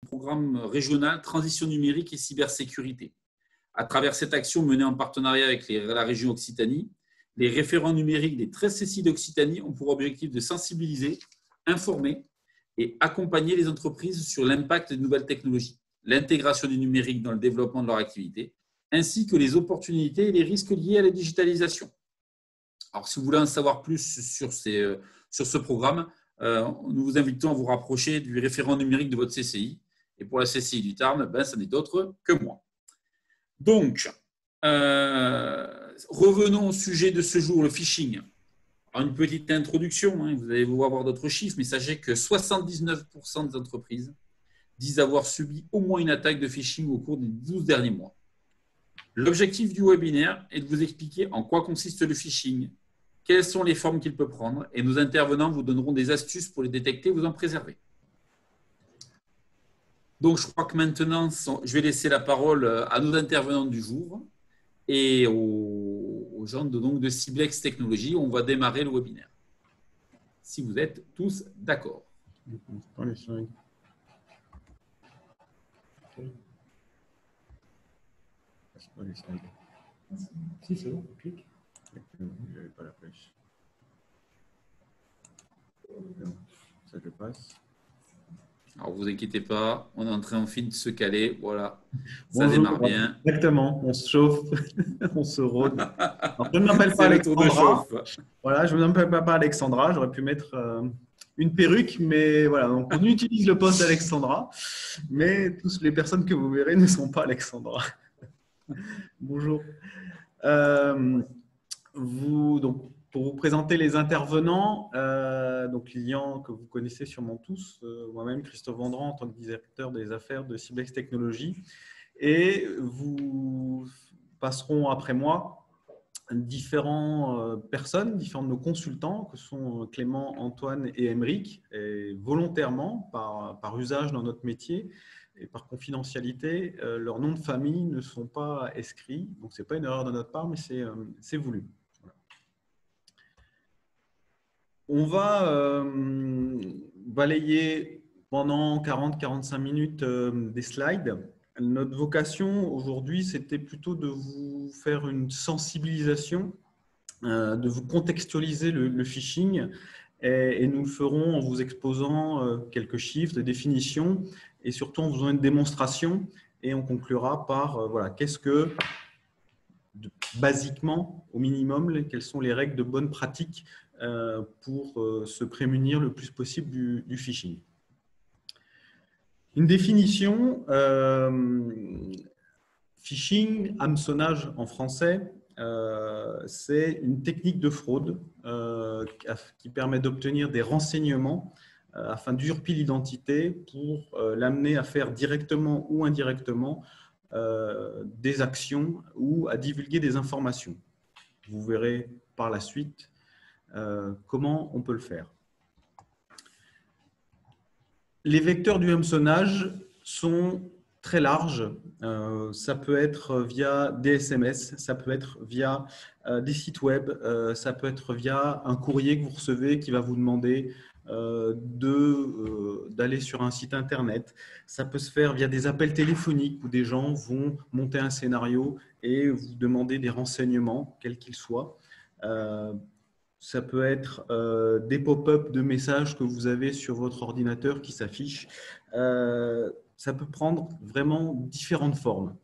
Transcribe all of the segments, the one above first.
programme régional Transition numérique et cybersécurité. À travers cette action menée en partenariat avec la région Occitanie, les référents numériques des 13 CCI d'Occitanie ont pour objectif de sensibiliser, informer et accompagner les entreprises sur l'impact des nouvelles technologies, l'intégration du numérique dans le développement de leur activité, ainsi que les opportunités et les risques liés à la digitalisation. Alors, si vous voulez en savoir plus sur ce programme, nous vous invitons à vous rapprocher du référent numérique de votre CCI. Et pour la CCI du Tarn, ça n'est d'autre que moi. Donc, revenons au sujet de ce jour, le phishing. Alors, une petite introduction, vous allez voir d'autres chiffres, mais sachez que 79% des entreprises disent avoir subi au moins une attaque de phishing au cours des 12 derniers mois. L'objectif du webinaire est de vous expliquer en quoi consiste le phishing, quelles sont les formes qu'il peut prendre, et nos intervenants vous donneront des astuces pour les détecter et vous en préserver. Donc, je crois que maintenant, je vais laisser la parole à nos intervenants du jour et aux gens de Cyblex Technologies. On va démarrer le webinaire. Si vous êtes tous d'accord. Si, c'est bon, on clique. J'avais pas la flèche. Ça je passe. Alors, vous inquiétez pas, on est en train de se caler. Voilà, ça Bonjour, démarre bien. Exactement, on se chauffe, on se rôde. Alors, je ne m'appelle pas C'est le tour de Alexandra. chauffe. Voilà, je ne m'appelle pas Alexandra. J'aurais pu mettre une perruque, mais voilà, donc on utilise le poste d'Alexandra. Mais toutes les personnes que vous verrez ne sont pas Alexandra. Bonjour. Donc, pour vous présenter les intervenants, donc Lilian, que vous connaissez sûrement tous, moi-même, Christophe Vendran, en tant que directeur des affaires de Cyblex Technologies, et vous passeront après moi différentes personnes, différents de nos consultants, que sont Clément, Antoine et Émeric, et volontairement, par usage dans notre métier, et par confidentialité, leurs noms de famille ne sont pas inscrits. Donc, ce n'est pas une erreur de notre part, mais c'est voulu. Voilà. On va balayer pendant 40-45 minutes des slides. Notre vocation aujourd'hui, c'était plutôt de vous faire une sensibilisation, de vous contextualiser le phishing. Et nous le ferons en vous exposant quelques chiffres, des définitions et surtout en faisant une démonstration. Et on conclura par voilà, qu'est-ce que, basiquement, au minimum, quelles sont les règles de bonne pratique pour se prémunir le plus possible du phishing. Une définition, phishing, hameçonnage en français, c'est une technique de fraude qui permet d'obtenir des renseignements afin d'usurper l'identité pour l'amener à faire directement ou indirectement des actions ou à divulguer des informations. Vous verrez par la suite comment on peut le faire. Les vecteurs du hameçonnage sont très larges. Ça peut être via des SMS, ça peut être via des sites web, ça peut être via un courrier que vous recevez qui va vous demander d'aller sur un site internet. Ça peut se faire via des appels téléphoniques où des gens vont monter un scénario et vous demander des renseignements, quels qu'ils soient. Ça peut être des pop-up de messages que vous avez sur votre ordinateur qui s'affichent. Ça peut prendre vraiment différentes formes.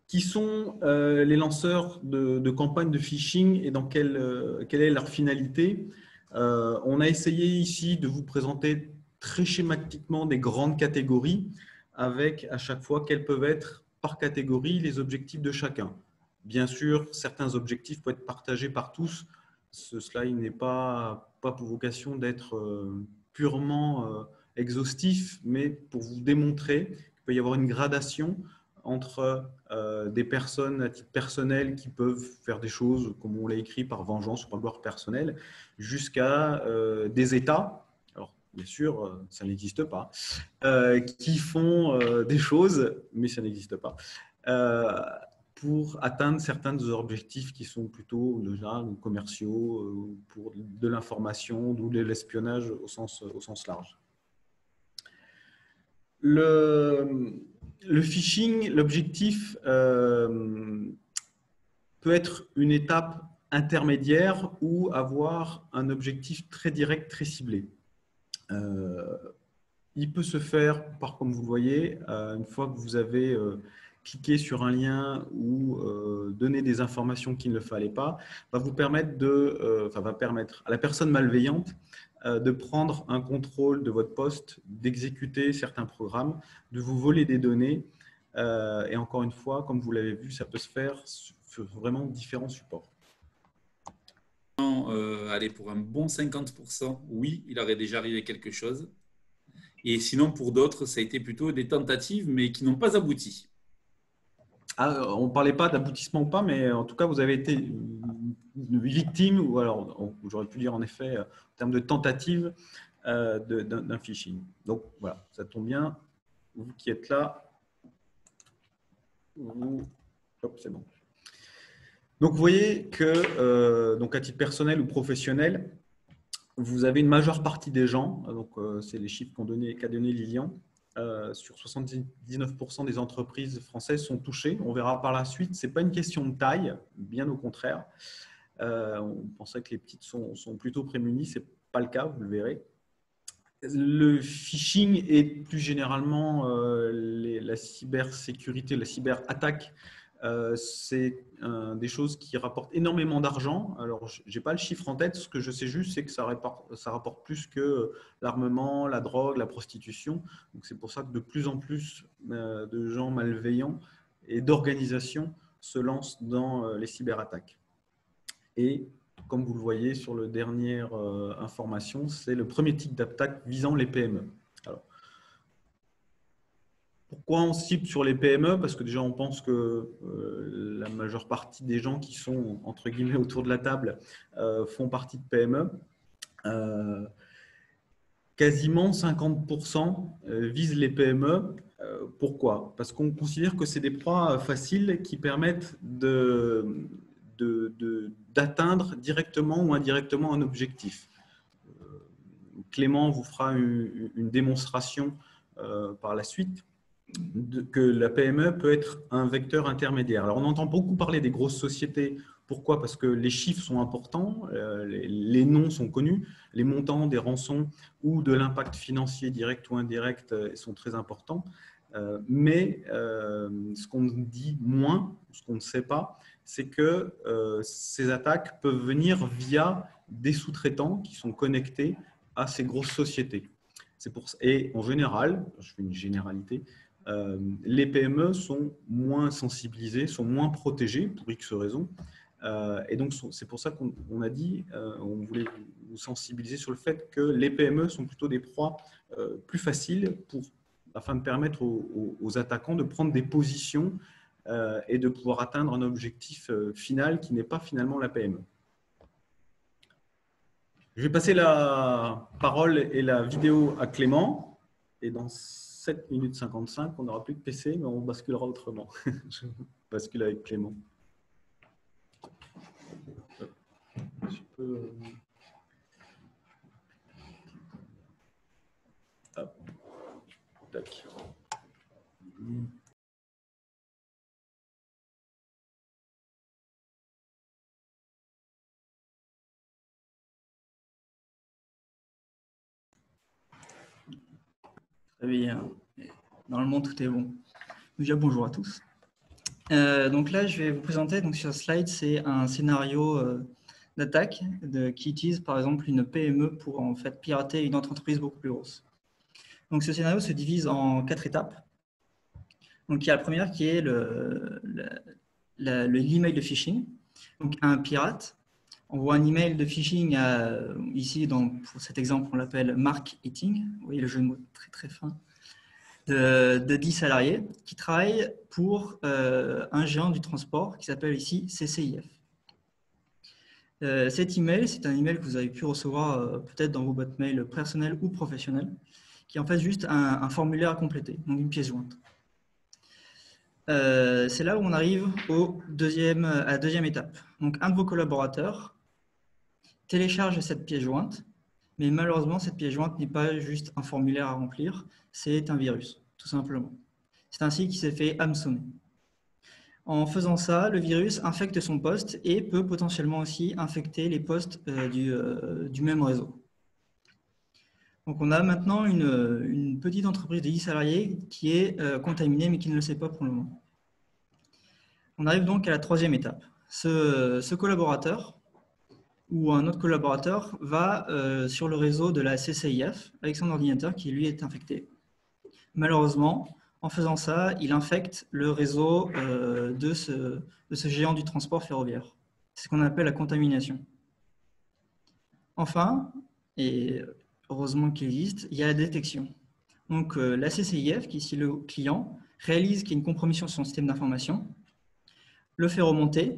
Qui sont les lanceurs de campagnes de phishing et dans quelle est leur finalité? On a essayé ici de vous présenter très schématiquement des grandes catégories avec à chaque fois quels peuvent être par catégorie les objectifs de chacun. Bien sûr, certains objectifs peuvent être partagés par tous. Ce slide n'est pas pour vocation d'être purement exhaustif, mais pour vous démontrer qu'il peut y avoir une gradation entre des personnes à titre personnel qui peuvent faire des choses, comme on l'a écrit, par vengeance ou par gloire personnelle, jusqu'à des États, alors bien sûr, ça n'existe pas, qui font des choses, mais ça n'existe pas, pour atteindre certains des objectifs qui sont plutôt déjà commerciaux, pour de l'information ou de l'espionnage au sens large. Le phishing, l'objectif peut être une étape intermédiaire ou avoir un objectif très direct, très ciblé. Il peut se faire, comme vous le voyez, une fois que vous avez cliqué sur un lien ou donné des informations qu'il ne fallait pas, va vous permettre va permettre à la personne malveillante de prendre un contrôle de votre poste, d'exécuter certains programmes, de vous voler des données. Et encore une fois, comme vous l'avez vu, ça peut se faire sur vraiment différents supports. Allez, pour un bon 50%, oui, il aurait déjà arrivé quelque chose. Et sinon, pour d'autres, ça a été plutôt des tentatives, mais qui n'ont pas abouti. Ah, on ne parlait pas d'aboutissement ou pas, mais en tout cas, vous avez été une victime, ou alors, j'aurais pu dire en effet, en termes de tentative d'un phishing. Donc voilà, ça tombe bien. Vous qui êtes là, hop, c'est bon. Donc vous voyez que, donc à titre personnel ou professionnel, vous avez une majeure partie des gens, donc c'est les chiffres qu'a donné Lilian, sur 79% des entreprises françaises sont touchées. On verra par la suite, ce n'est pas une question de taille, bien au contraire. On pensait que les petites sont plutôt prémunies, ce n'est pas le cas, vous le verrez. Le phishing et plus généralement la cybersécurité, la cyberattaque, c'est des choses qui rapportent énormément d'argent. Alors, je n'ai pas le chiffre en tête. Ce que je sais juste, c'est que ça rapporte plus que l'armement, la drogue, la prostitution. Donc, c'est pour ça que de plus en plus de gens malveillants et d'organisations se lancent dans les cyberattaques. Et comme vous le voyez sur la dernière information, c'est le premier type d'attaque visant les PME. Alors, pourquoi on cible sur les PME? Parce que déjà, on pense que la majeure partie des gens qui sont, entre guillemets, autour de la table font partie de PME. Quasiment 50% visent les PME. Pourquoi? Parce qu'on considère que c'est des proies faciles qui permettent d'atteindre directement ou indirectement un objectif. Clément vous fera une démonstration par la suite que la PME peut être un vecteur intermédiaire. Alors, on entend beaucoup parler des grosses sociétés. Pourquoi? Parce que les chiffres sont importants, les noms sont connus, les montants des rançons ou de l'impact financier direct ou indirect sont très importants. Mais ce qu'on dit moins, ce qu'on ne sait pas, c'est que ces attaques peuvent venir via des sous-traitants qui sont connectés à ces grosses sociétés. Et en général, je fais une généralité, les PME sont moins sensibilisées, sont moins protégées pour X raisons. Et donc, c'est pour ça qu'on a dit, on voulait vous sensibiliser sur le fait que les PME sont plutôt des proies plus faciles afin de permettre aux attaquants de prendre des positions et de pouvoir atteindre un objectif final qui n'est pas finalement la PME. Je vais passer la parole et la vidéo à Clément. Et dans 7 minutes 55, on n'aura plus de PC, mais on basculera autrement. Je bascule avec Clément. Je peux... Hop. Tac. Très bien. Normalement, tout est bon. Déjà, bonjour à tous. Donc là, je vais vous présenter, donc sur ce slide, c'est un scénario d'attaque qui utilise par exemple une PME pour en fait pirater une autre entreprise beaucoup plus grosse. Donc ce scénario se divise en 4 étapes. Donc il y a la première qui est l'email de phishing. Donc un pirate envoie un email de phishing ici, pour cet exemple, on l'appelle Mark Eating. Vous voyez le jeu de mots très très fin. De 10 salariés qui travaillent pour un géant du transport qui s'appelle ici CCIF. Cet email, c'est un email que vous avez pu recevoir peut-être dans vos boîtes mail personnelles ou professionnelles, qui est en fait juste un formulaire à compléter, donc une pièce jointe. c'est là où on arrive à la deuxième étape. Donc, un de vos collaborateurs télécharge cette pièce jointe, mais malheureusement, cette pièce jointe n'est pas juste un formulaire à remplir, c'est un virus, tout simplement. C'est ainsi qu'il s'est fait hameçonner. En faisant ça, le virus infecte son poste et peut potentiellement aussi infecter les postes du même réseau. Donc, on a maintenant une petite entreprise de 10 salariés qui est contaminée, mais qui ne le sait pas pour le moment. On arrive donc à la troisième étape. Ce collaborateur ou un autre collaborateur va sur le réseau de la CCIF avec son ordinateur qui, lui, est infecté. Malheureusement, en faisant ça, il infecte le réseau de ce géant du transport ferroviaire. C'est ce qu'on appelle la contamination. Enfin, et heureusement qu'il existe, il y a la détection. Donc, la CCIF, qui est ici le client, réalise qu'il y a une compromission sur son système d'information, le fait remonter.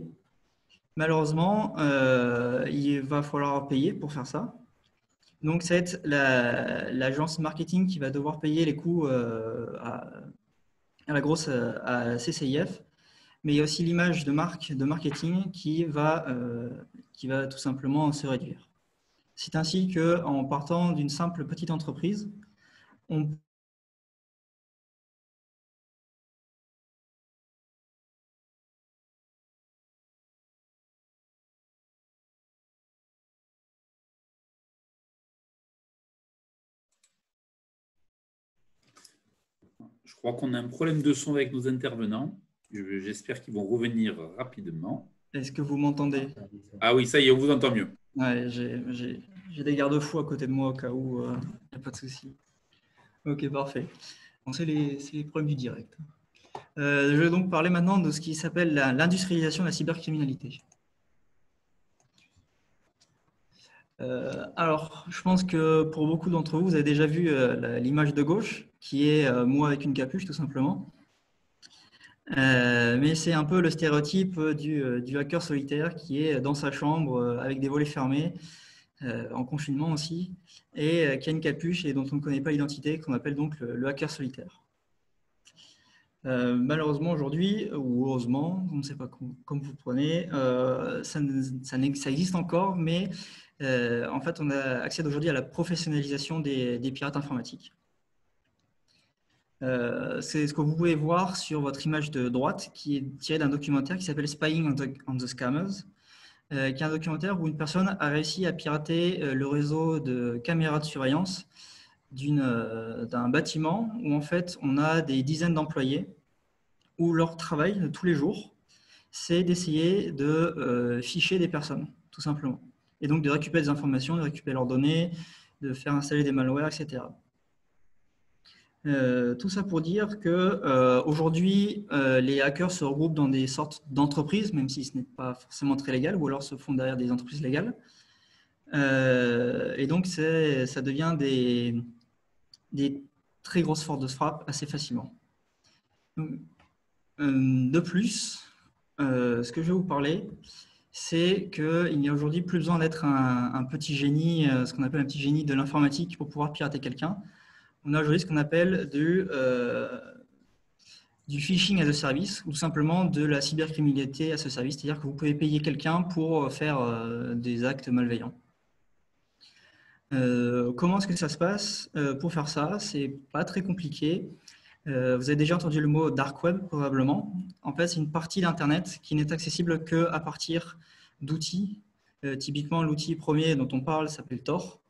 Malheureusement, il va falloir payer pour faire ça. Donc, c'est l'agence marketing qui va devoir payer les coûts à CCIF. Mais il y a aussi l'image de marque, de marketing qui va tout simplement se réduire. C'est ainsi qu'en partant d'une simple petite entreprise, on Je crois qu'on a un problème de son avec nos intervenants. J'espère qu'ils vont revenir rapidement. Est-ce que vous m'entendez? Ah oui, ça y est, on vous entend mieux. Ouais, j'ai des garde-fous à côté de moi au cas où, il n'y a pas de souci. Ok, parfait. Bon, c'est les problèmes du direct. Je vais donc parler maintenant de ce qui s'appelle l'industrialisation de la cybercriminalité. Alors, je pense que pour beaucoup d'entre vous, vous avez déjà vu l'image de gauche, qui est moi avec une capuche, tout simplement. Mais c'est un peu le stéréotype du hacker solitaire qui est dans sa chambre avec des volets fermés, en confinement aussi, et qui a une capuche et dont on ne connaît pas l'identité, qu'on appelle donc le hacker solitaire. Malheureusement aujourd'hui, ou heureusement, on ne sait pas comme vous prenez, ça existe encore, mais en fait on accède aujourd'hui à la professionnalisation des pirates informatiques. C'est ce que vous pouvez voir sur votre image de droite, qui est tirée d'un documentaire qui s'appelle Spying on the Scammers, qui est un documentaire où une personne a réussi à pirater le réseau de caméras de surveillance d'un bâtiment où en fait on a des dizaines d'employés où leur travail de tous les jours, c'est d'essayer de ficher des personnes, tout simplement. Et donc de récupérer des informations, de récupérer leurs données, de faire installer des malwares, etc. Tout ça pour dire qu'aujourd'hui, les hackers se regroupent dans des sortes d'entreprises, même si ce n'est pas forcément très légal, ou alors se font derrière des entreprises légales. Et donc, ça devient des très grosses forces de frappe assez facilement. Donc, de plus, ce que je vais vous parler, c'est qu'il n'y a aujourd'hui plus besoin d'être un petit génie, ce qu'on appelle un petit génie de l'informatique pour pouvoir pirater quelqu'un. On a aujourd'hui ce qu'on appelle du phishing as a service, ou tout simplement de la cybercriminalité as a service, c'est-à-dire que vous pouvez payer quelqu'un pour faire des actes malveillants. Comment est-ce que ça se passe? Pour faire ça, c'est pas très compliqué. Vous avez déjà entendu le mot dark web probablement. En fait, c'est une partie d'Internet qui n'est accessible qu'à partir d'outils. Typiquement, l'outil premier dont on parle s'appelle Tor.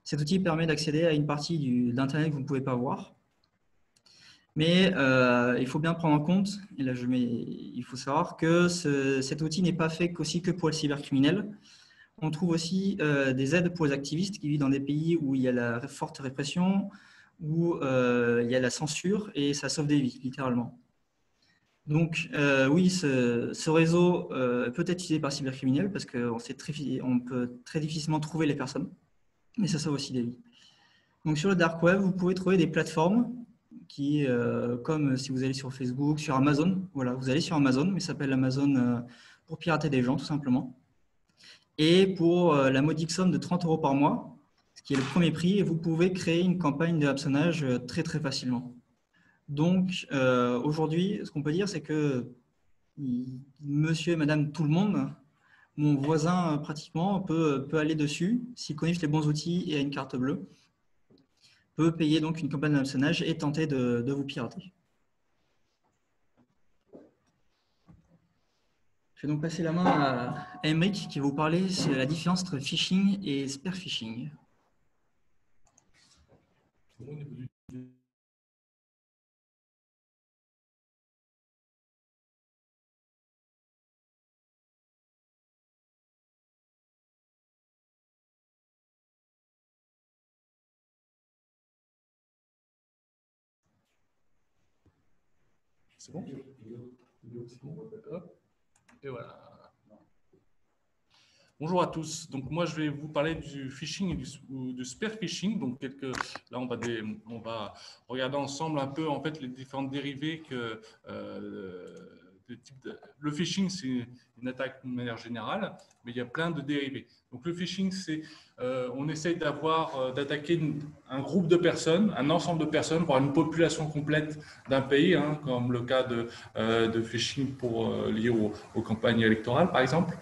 Cet outil permet d'accéder à une partie d'Internet que vous ne pouvez pas voir. Mais il faut bien prendre en compte, et là il faut savoir que cet outil n'est pas fait aussi que pour les cybercriminels. On trouve aussi des aides pour les activistes qui vivent dans des pays où il y a la forte répression, où il y a la censure, et ça sauve des vies, littéralement. Donc oui, ce réseau peut être utilisé par les cybercriminels parce qu'on peut très difficilement trouver les personnes. Mais ça sauve aussi des vies. Donc sur le dark web, vous pouvez trouver des plateformes qui, comme si vous allez sur Facebook, sur Amazon, voilà, vous allez sur Amazon, mais ça s'appelle Amazon pour pirater des gens, tout simplement. Et pour la modique somme de 30 € par mois, ce qui est le premier prix, vous pouvez créer une campagne de hameçonnage très très facilement. Donc, aujourd'hui, ce qu'on peut dire, c'est que monsieur et madame tout le monde, mon voisin pratiquement peut aller dessus, s'il connaît les bons outils et a une carte bleue, peut payer donc une campagne d'hameçonnage et tenter de vous pirater. Je vais donc passer la main à Aymeric qui va vous parler de la différence entre phishing et spear phishing. C'est bon? Hop. Et voilà. Bonjour à tous. Donc moi je vais vous parler du phishing et du spear phishing. Donc là on va regarder ensemble un peu en fait les différentes dérivés que le phishing c'est une attaque de manière générale, mais il y a plein de dérivés. Donc le phishing c'est on essaye d'attaquer un groupe de personnes, un ensemble de personnes, voire une population complète d'un pays, hein, comme le cas de phishing lié aux campagnes électorales par exemple.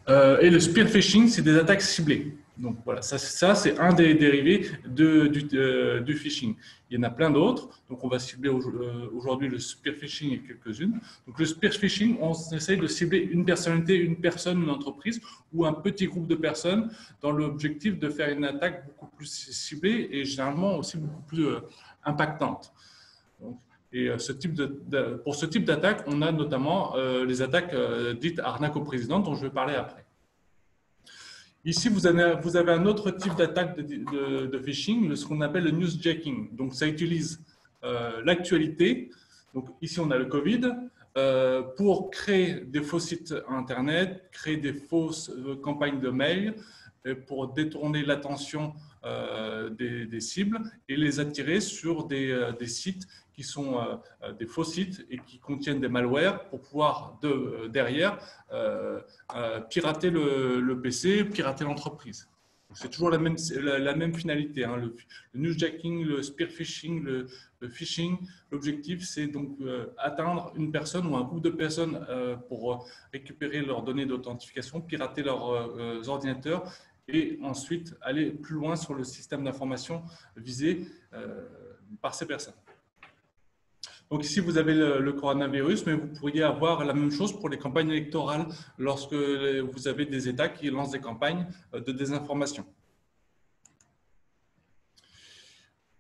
Et le spear phishing, c'est des attaques ciblées. Donc voilà, ça c'est un des dérivés du phishing. Il y en a plein d'autres. Donc on va cibler aujourd'hui le spear phishing et quelques-unes. Donc le spear phishing, on essaye de cibler une personnalité, une personne, une entreprise ou un petit groupe de personnes dans l'objectif de faire une attaque beaucoup plus ciblée et généralement aussi beaucoup plus impactante. Donc, et pour ce type d'attaque, on a notamment les attaques dites arnaque au président, dont je vais parler après. Ici, vous avez un autre type d'attaque de phishing, ce qu'on appelle le newsjacking. Donc, ça utilise l'actualité. Donc, ici, on a le Covid. Pour créer des faux sites Internet, créer des fausses campagnes de mail, pour détourner l'attention des cibles et les attirer sur des sites qui sont des faux sites et qui contiennent des malwares pour pouvoir derrière pirater le PC, pirater l'entreprise. C'est toujours la même finalité. Hein. Le newsjacking, le spear phishing, le phishing, l'objectif c'est donc atteindre une personne ou un groupe de personnes pour récupérer leurs données d'authentification, pirater leurs ordinateurs et ensuite aller plus loin sur le système d'information visé par ces personnes. Donc ici, vous avez le coronavirus, mais vous pourriez avoir la même chose pour les campagnes électorales lorsque vous avez des États qui lancent des campagnes de désinformation.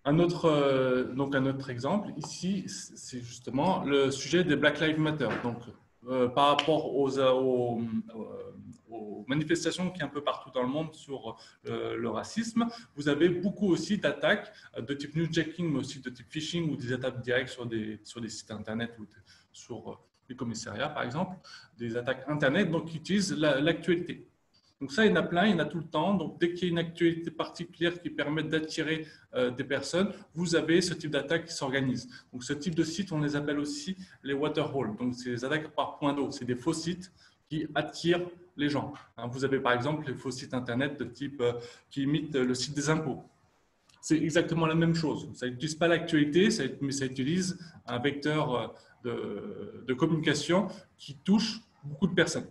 Un autre exemple, ici, c'est justement le sujet des Black Lives Matter. Donc, par rapport aux manifestations qui sont un peu partout dans le monde sur le racisme, vous avez beaucoup aussi d'attaques de type newsjacking, mais aussi de type phishing ou des attaques directes sur des sites internet ou sur les commissariats, par exemple, des attaques internet donc, qui utilisent l'actualité. Donc ça, il y en a plein, il y en a tout le temps. Donc dès qu'il y a une actualité particulière qui permet d'attirer des personnes, vous avez ce type d'attaque qui s'organise. Donc ce type de site, on les appelle aussi les waterholes. Donc c'est des attaques par point d'eau. C'est des faux sites qui attirent les gens. Vous avez par exemple les faux sites internet de type qui imitent le site des impôts. C'est exactement la même chose. Ça n'utilise pas l'actualité, mais ça utilise un vecteur de communication qui touche beaucoup de personnes.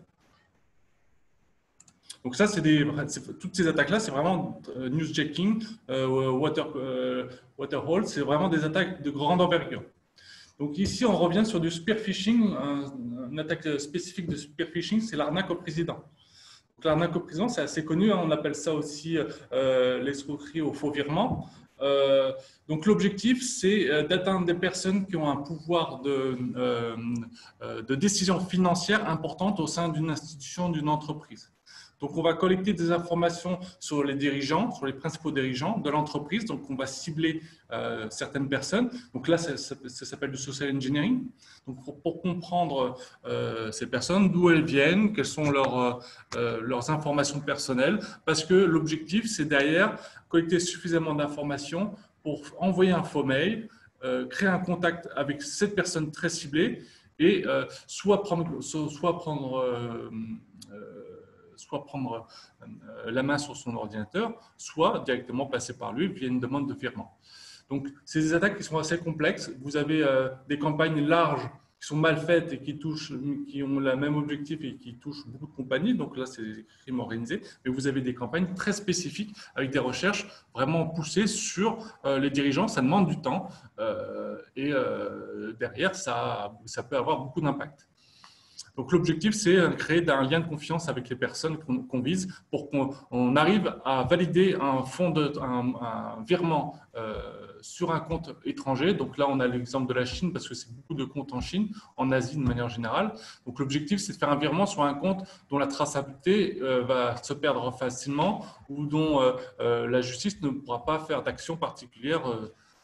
Donc ça, toutes ces attaques-là, c'est vraiment newsjacking, waterhole, c'est vraiment des attaques de grande envergure. Donc ici, on revient sur du spear phishing. Une attaque spécifique de spear phishing, c'est l'arnaque au président. L'arnaque au président, c'est assez connu, hein, on appelle ça aussi l'escroquerie au faux virement. Donc l'objectif, c'est d'atteindre des personnes qui ont un pouvoir de décision financière importante au sein d'une institution, d'une entreprise. Donc, on va collecter des informations sur les dirigeants, sur les principaux dirigeants de l'entreprise. Donc, on va cibler certaines personnes. Donc là, ça s'appelle du social engineering. Donc, pour comprendre ces personnes, d'où elles viennent, quelles sont leurs informations personnelles. Parce que l'objectif, c'est derrière collecter suffisamment d'informations pour envoyer un faux mail, créer un contact avec cette personne très ciblée et soit prendre la main sur son ordinateur, soit directement passer par lui via une demande de virement. Donc, c'est des attaques qui sont assez complexes. Vous avez des campagnes larges qui sont mal faites et qui ont le même objectif et qui touchent beaucoup de compagnies. Donc là, c'est des crimes organisés. Mais vous avez des campagnes très spécifiques avec des recherches vraiment poussées sur les dirigeants. Ça demande du temps et derrière, ça peut avoir beaucoup d'impact. Donc l'objectif, c'est créer un lien de confiance avec les personnes qu'on vise pour qu'on arrive à valider un virement sur un compte étranger. Donc là, on a l'exemple de la Chine parce que c'est beaucoup de comptes en Chine, en Asie de manière générale. Donc l'objectif, c'est de faire un virement sur un compte dont la traçabilité va se perdre facilement ou dont la justice ne pourra pas faire d'action particulière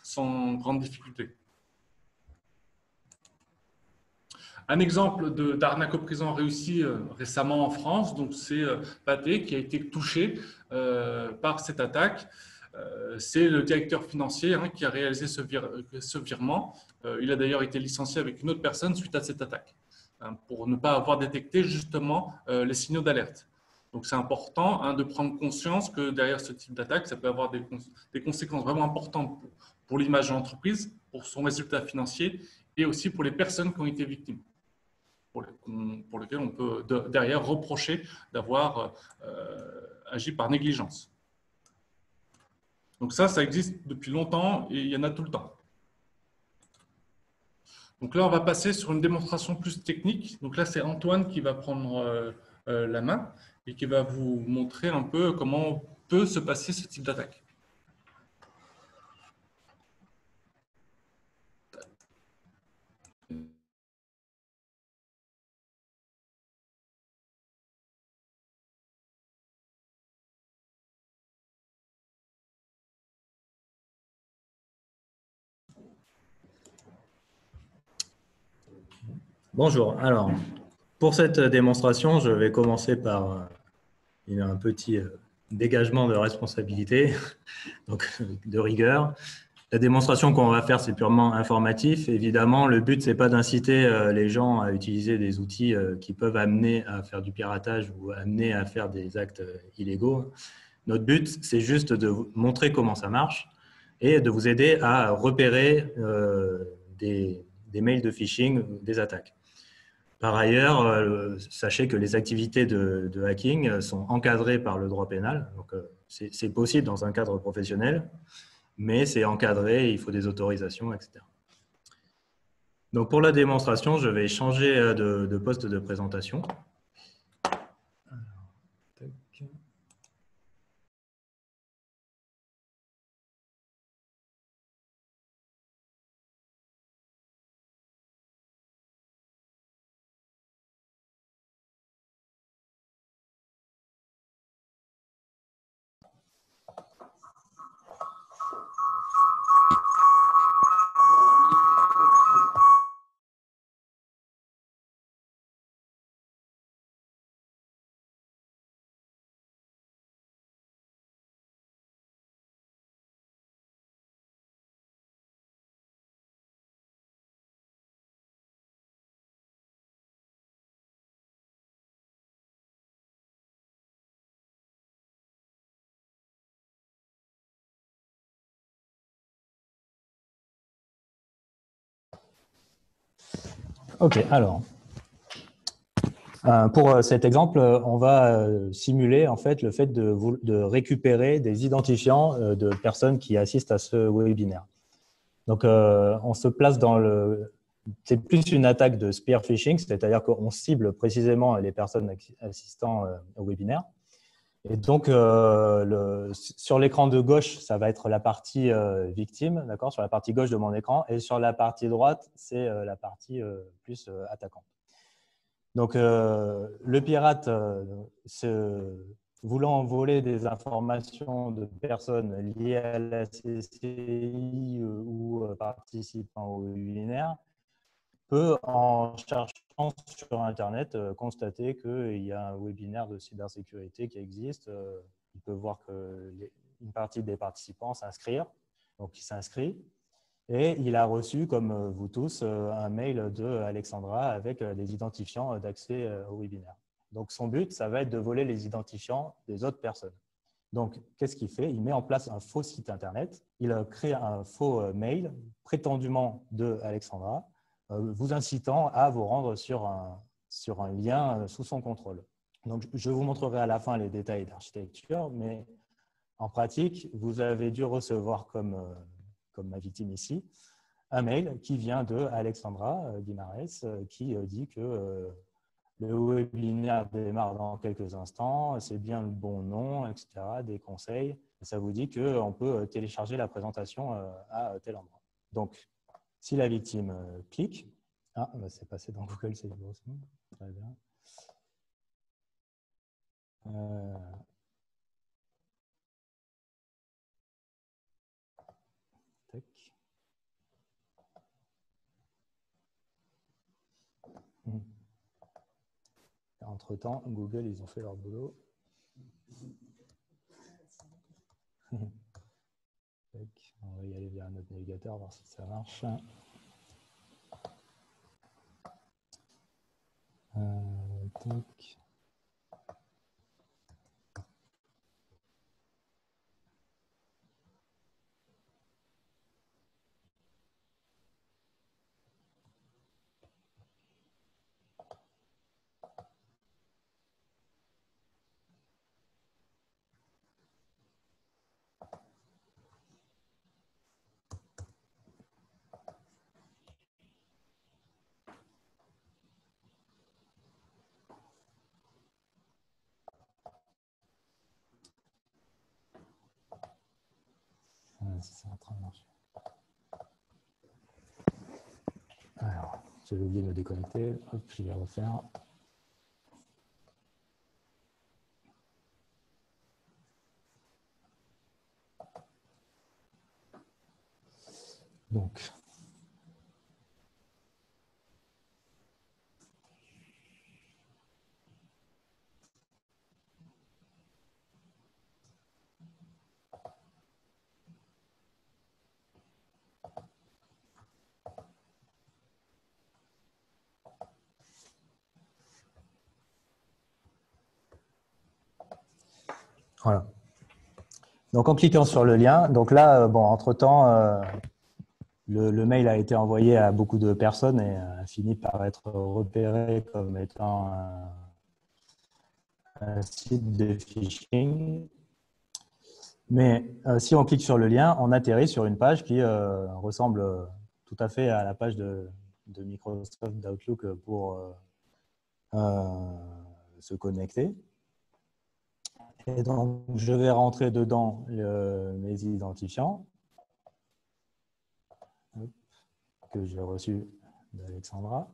sans grande difficulté. Un exemple d'arnaque au présent réussi récemment en France, donc c'est Pathé qui a été touché par cette attaque. C'est le directeur financier qui a réalisé ce virement. Il a d'ailleurs été licencié avec une autre personne suite à cette attaque, pour ne pas avoir détecté justement les signaux d'alerte. Donc c'est important de prendre conscience que derrière ce type d'attaque, ça peut avoir des conséquences vraiment importantes pour l'image de l'entreprise, pour son résultat financier et aussi pour les personnes qui ont été victimes, pour lesquels on peut derrière reprocher d'avoir agi par négligence. Donc ça existe depuis longtemps et il y en a tout le temps. Donc là, on va passer sur une démonstration plus technique. Donc là, c'est Antoine qui va prendre la main et qui va vous montrer un peu comment peut se passer ce type d'attaque. Bonjour. Alors, pour cette démonstration, je vais commencer par un petit dégagement de responsabilité, donc de rigueur. La démonstration qu'on va faire, c'est purement informatif. Évidemment, le but, c'est pas d'inciter les gens à utiliser des outils qui peuvent amener à faire du piratage ou amener à faire des actes illégaux. Notre but, c'est juste de vous montrer comment ça marche et de vous aider à repérer des mails de phishing, des attaques. Par ailleurs, sachez que les activités de hacking sont encadrées par le droit pénal. Donc, c'est possible dans un cadre professionnel, mais c'est encadré, il faut des autorisations, etc. Donc, pour la démonstration, je vais changer de poste de présentation. OK, alors, pour cet exemple, on va simuler en fait le fait de récupérer des identifiants de personnes qui assistent à ce webinaire. Donc, on se place dans le… C'est plus une attaque de spear phishing, c'est-à-dire qu'on cible précisément les personnes assistant au webinaire. Et donc, sur l'écran de gauche, ça va être la partie victime, d'accord, sur la partie gauche de mon écran, et sur la partie droite, c'est la partie plus attaquante. Donc, le pirate, voulant voler des informations de personnes liées à la CCI ou participant au webinaire, peut, en cherchant sur Internet, constater qu'il y a un webinaire de cybersécurité qui existe. Il peut voir qu'une partie des participants s'inscrire, donc il s'inscrit. Et il a reçu, comme vous tous, un mail de Alexandra avec les identifiants d'accès au webinaire. Donc son but, ça va être de voler les identifiants des autres personnes. Donc, qu'est-ce qu'il fait? Il met en place un faux site Internet. Il crée un faux mail, prétendument de Alexandra, vous incitant à vous rendre sur un lien sous son contrôle. Donc, je vous montrerai à la fin les détails d'architecture, mais en pratique, vous avez dû recevoir, comme ma victime ici, un mail qui vient de Alexandra Guimarães qui dit que le webinaire démarre dans quelques instants, c'est bien le bon nom, etc., des conseils. Et ça vous dit qu'on peut télécharger la présentation à tel endroit. Donc, si la victime clique, c'est passé dans Google, c'est bon, très bien. Tac. Entre-temps, Google, ils ont fait leur boulot. On va y aller vers notre navigateur, voir si ça marche. Tac. C'est en train de marcher. Alors, j'avais oublié de me déconnecter. Hop, je vais refaire. Donc, voilà. Donc, en cliquant sur le lien, donc là, entre-temps, le mail a été envoyé à beaucoup de personnes et a fini par être repéré comme étant un site de phishing. Mais si on clique sur le lien, on atterrit sur une page qui ressemble tout à fait à la page de Microsoft Outlook pour se connecter. Et donc, je vais rentrer dedans mes identifiants que j'ai reçus d'Alexandra.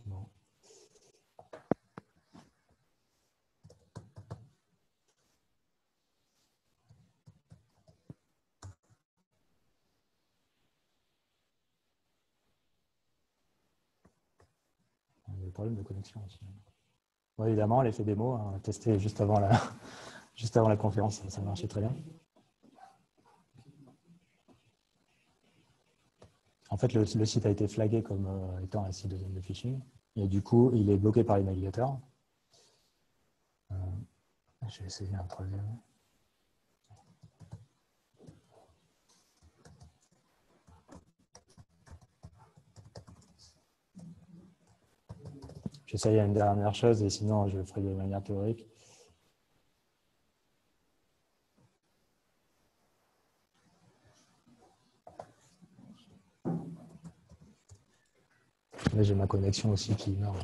Bon. Il y a des problèmes de connexion aussi. Bon, évidemment, l'effet démo, on a testé juste avant la conférence, ça marchait très bien. En fait, le site a été flagué comme étant un site de phishing. Et du coup, il est bloqué par les navigateurs. Je vais essayer un troisième. J'essaye une dernière chose et sinon, je le ferai de manière théorique. Là, j'ai ma connexion aussi qui meurt.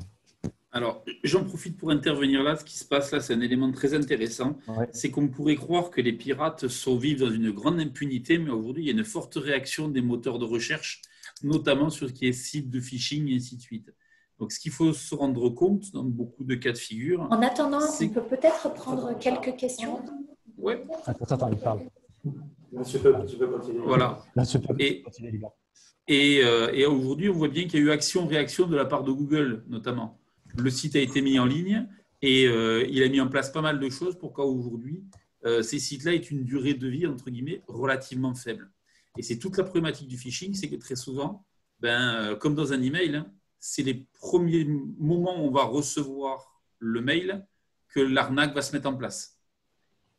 Alors, j'en profite pour intervenir là. Ce qui se passe là, c'est un élément très intéressant. Ouais. C'est qu'on pourrait croire que les pirates vivent dans une grande impunité, mais aujourd'hui, il y a une forte réaction des moteurs de recherche, notamment sur ce qui est site de phishing et ainsi de suite. Donc, ce qu'il faut se rendre compte dans beaucoup de cas de figure… En attendant, c'est- on peut peut-être prendre quelques questions. Ouais, Attends, il parle. Tu peux continuer. voilà. Là, tu peux Et- continuer, Liban. Et aujourd'hui, on voit bien qu'il y a eu action-réaction de la part de Google, notamment. Le site a été mis en ligne et il a mis en place pas mal de choses pour qu'aujourd'hui, ces sites-là aient une durée de vie, entre guillemets, relativement faible. Et c'est toute la problématique du phishing, c'est que très souvent, comme dans un email, hein, c'est les premiers moments où on va recevoir le mail que l'arnaque va se mettre en place.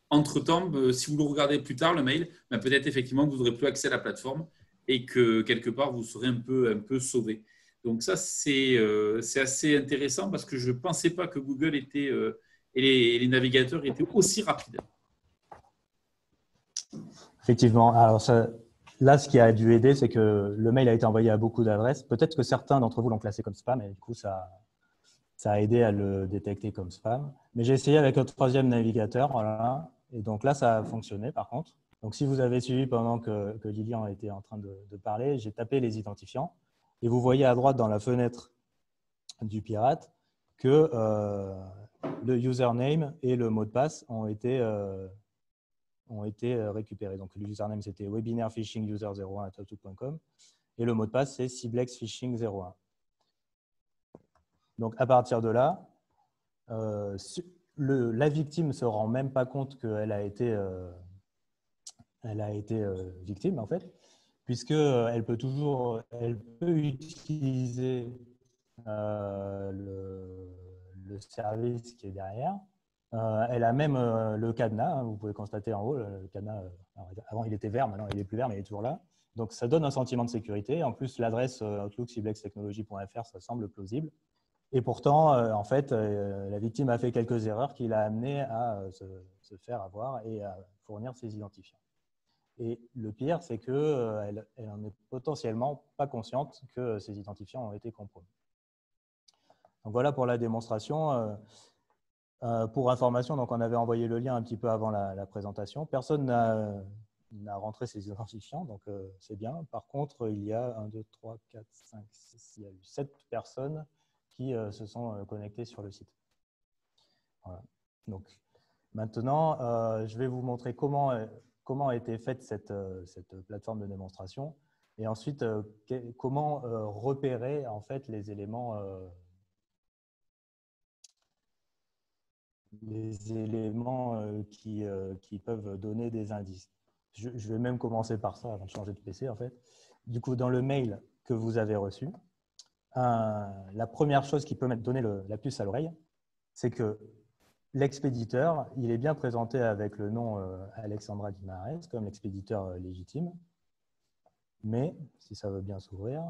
Entre-temps, si vous le regardez plus tard, le mail, peut-être effectivement que vous n'aurez plus accès à la plateforme et que quelque part, vous serez un peu sauvé. Donc ça, c'est assez intéressant parce que je ne pensais pas que Google était, et les navigateurs étaient aussi rapides. Effectivement. Alors, là, ce qui a dû aider, c'est que le mail a été envoyé à beaucoup d'adresses. Peut-être que certains d'entre vous l'ont classé comme spam et du coup, ça a aidé à le détecter comme spam. Mais j'ai essayé avec le troisième navigateur. Voilà. Et donc là, ça a fonctionné par contre. Donc, si vous avez suivi pendant que Lilian était en train de parler, j'ai tapé les identifiants. Et vous voyez à droite dans la fenêtre du pirate que le username et le mot de passe ont été récupérés. Donc, le username, c'était webinairephishinguser01@outlook.com et le mot de passe, c'est siblexphishing01. Donc, à partir de là, la victime ne se rend même pas compte qu'elle a été, victime, en fait, puisqu'elle peut utiliser le service qui est derrière. Elle a même le cadenas, hein, vous pouvez constater en haut, le cadenas, avant il était vert, maintenant il n'est plus vert, mais il est toujours là. Donc ça donne un sentiment de sécurité. En plus, l'adresse outlook-siblextechnology.fr, ça semble plausible. Et pourtant, en fait, la victime a fait quelques erreurs qui l'a amené à se faire avoir et à fournir ses identifiants. Et le pire, c'est qu'elle n'en est potentiellement pas consciente que ses identifiants ont été compromis. Donc voilà pour la démonstration. Pour information, donc on avait envoyé le lien un petit peu avant la présentation. Personne n'a rentré ses identifiants, donc c'est bien. Par contre, il y a 1, 2, 3, 4, 5, 6, il y a eu 7 personnes qui se sont connectées sur le site. Voilà. Donc, maintenant, je vais vous montrer comment a été faite cette plateforme de démonstration et ensuite comment repérer en fait les éléments qui peuvent donner des indices. Je vais même commencer par ça avant de changer de PC en fait. Du coup, dans le mail que vous avez reçu, la première chose qui peut donner la puce à l'oreille, c'est que l'expéditeur, il est bien présenté avec le nom Alexandra Guimarães comme l'expéditeur légitime. Mais, si ça veut bien s'ouvrir,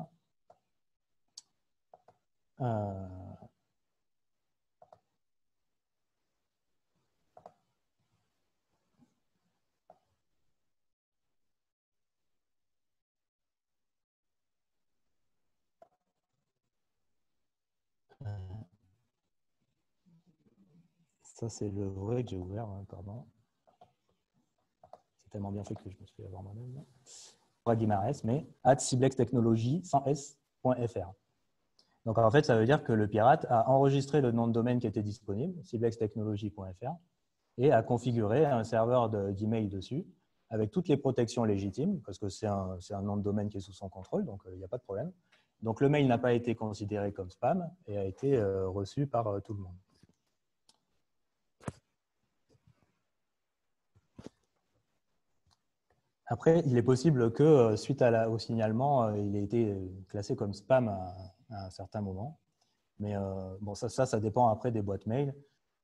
ça, c'est le vrai que j'ai ouvert, hein, pardon. C'est tellement bien fait que je me suis fait avoir moi-même. Guimarães, mais @siblextechnology sans s.fr. Donc, en fait, ça veut dire que le pirate a enregistré le nom de domaine qui était disponible, siblextechnology.fr, et a configuré un serveur d'email dessus avec toutes les protections légitimes, parce que c'est un nom de domaine qui est sous son contrôle, donc il n'y a pas de problème. Donc, le mail n'a pas été considéré comme spam et a été reçu par tout le monde. Après, il est possible que, suite au signalement, il ait été classé comme spam à un certain moment. Mais bon, ça dépend après des boîtes mail.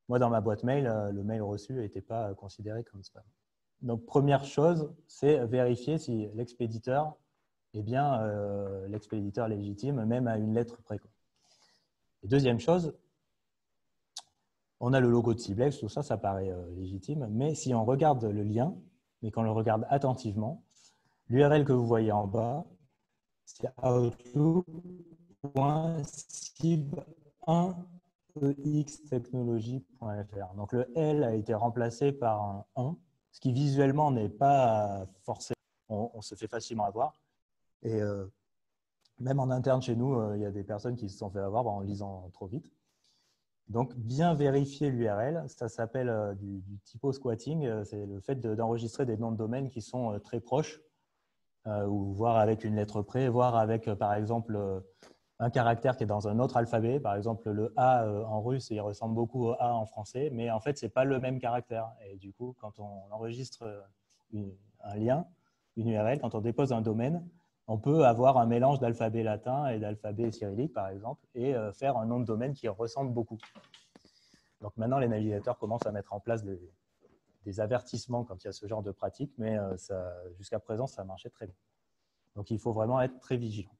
Moi, dans ma boîte mail, le mail reçu n'était pas considéré comme spam. Donc, première chose, c'est vérifier si l'expéditeur est bien l'expéditeur légitime, même à une lettre près. Et deuxième chose, on a le logo de Siblex, tout ça, ça paraît légitime. Mais si on regarde le lien, mais qu'on le regarde attentivement, l'URL que vous voyez en bas, c'est outlook.sib1extechnology.fr. Donc, le L a été remplacé par un 1, ce qui visuellement n'est pas forcément, on se fait facilement avoir. Et Même en interne chez nous, il y a des personnes qui se sont fait avoir en lisant trop vite. Donc, bien vérifier l'URL, ça s'appelle du typo squatting. C'est le fait d'enregistrer des noms de domaine qui sont très proches, ou voire avec une lettre près, voire avec, par exemple, un caractère qui est dans un autre alphabet. Par exemple, le A en russe, il ressemble beaucoup au A en français, mais en fait, ce n'est pas le même caractère. Et du coup, quand on enregistre un lien, une URL, quand on dépose un domaine, on peut avoir un mélange d'alphabet latin et d'alphabet cyrillique, par exemple, et faire un nom de domaine qui ressemble beaucoup. Donc maintenant, les navigateurs commencent à mettre en place des avertissements quand il y a ce genre de pratique, mais jusqu'à présent, ça marchait très bien. Donc il faut vraiment être très vigilant.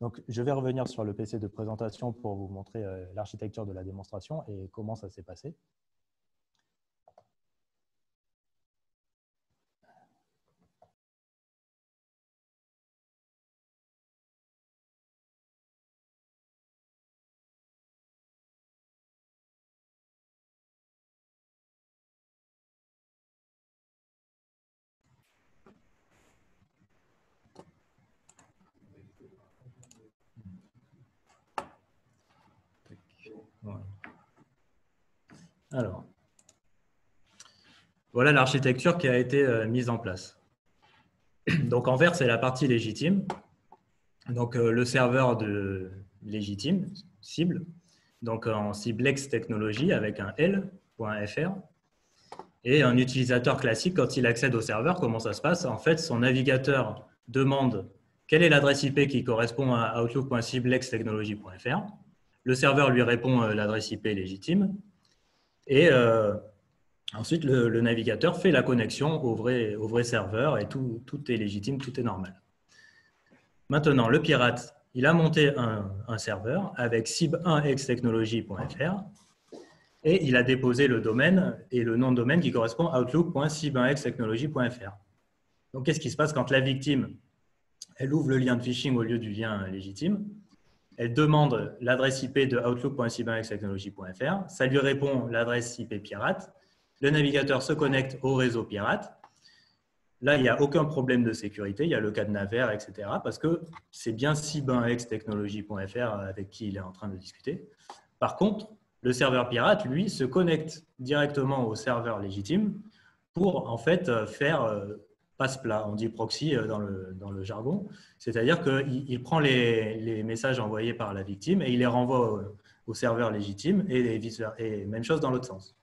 Donc je vais revenir sur le PC de présentation pour vous montrer l'architecture de la démonstration et comment ça s'est passé. Alors, voilà l'architecture qui a été mise en place. Donc, en vert, c'est la partie légitime. Donc, le serveur de légitime, cible. Donc, en ciblex technologie avec un L.fr. Et un utilisateur classique, quand il accède au serveur, comment ça se passe? En fait, son navigateur demande quelle est l'adresse IP qui correspond à outlook.ciblextechnology.fr. Le serveur lui répond l'adresse IP légitime. Et ensuite, le navigateur fait la connexion au vrai serveur et tout est légitime, tout est normal. Maintenant, le pirate, il a monté un serveur avec cib1xtechnology.fr et il a déposé le domaine et le nom de domaine qui correspond à outlook.cib1xtechnology.fr. Donc, qu'est-ce qui se passe quand la victime, elle ouvre le lien de phishing au lieu du lien légitime? Elle demande l'adresse IP de outlook.cib1xtechnology.fr. Ça lui répond l'adresse IP pirate. Le navigateur se connecte au réseau pirate. Là, il n'y a aucun problème de sécurité. Il y a le cadenas vert, etc. Parce que c'est bien cib1xtechnology.fr avec qui il est en train de discuter. Par contre, le serveur pirate, lui, se connecte directement au serveur légitime pour en fait faire passe-plat. On dit proxy dans le jargon. C'est-à-dire qu'il prend les messages envoyés par la victime et il les renvoie au serveur légitime et même chose dans l'autre sens.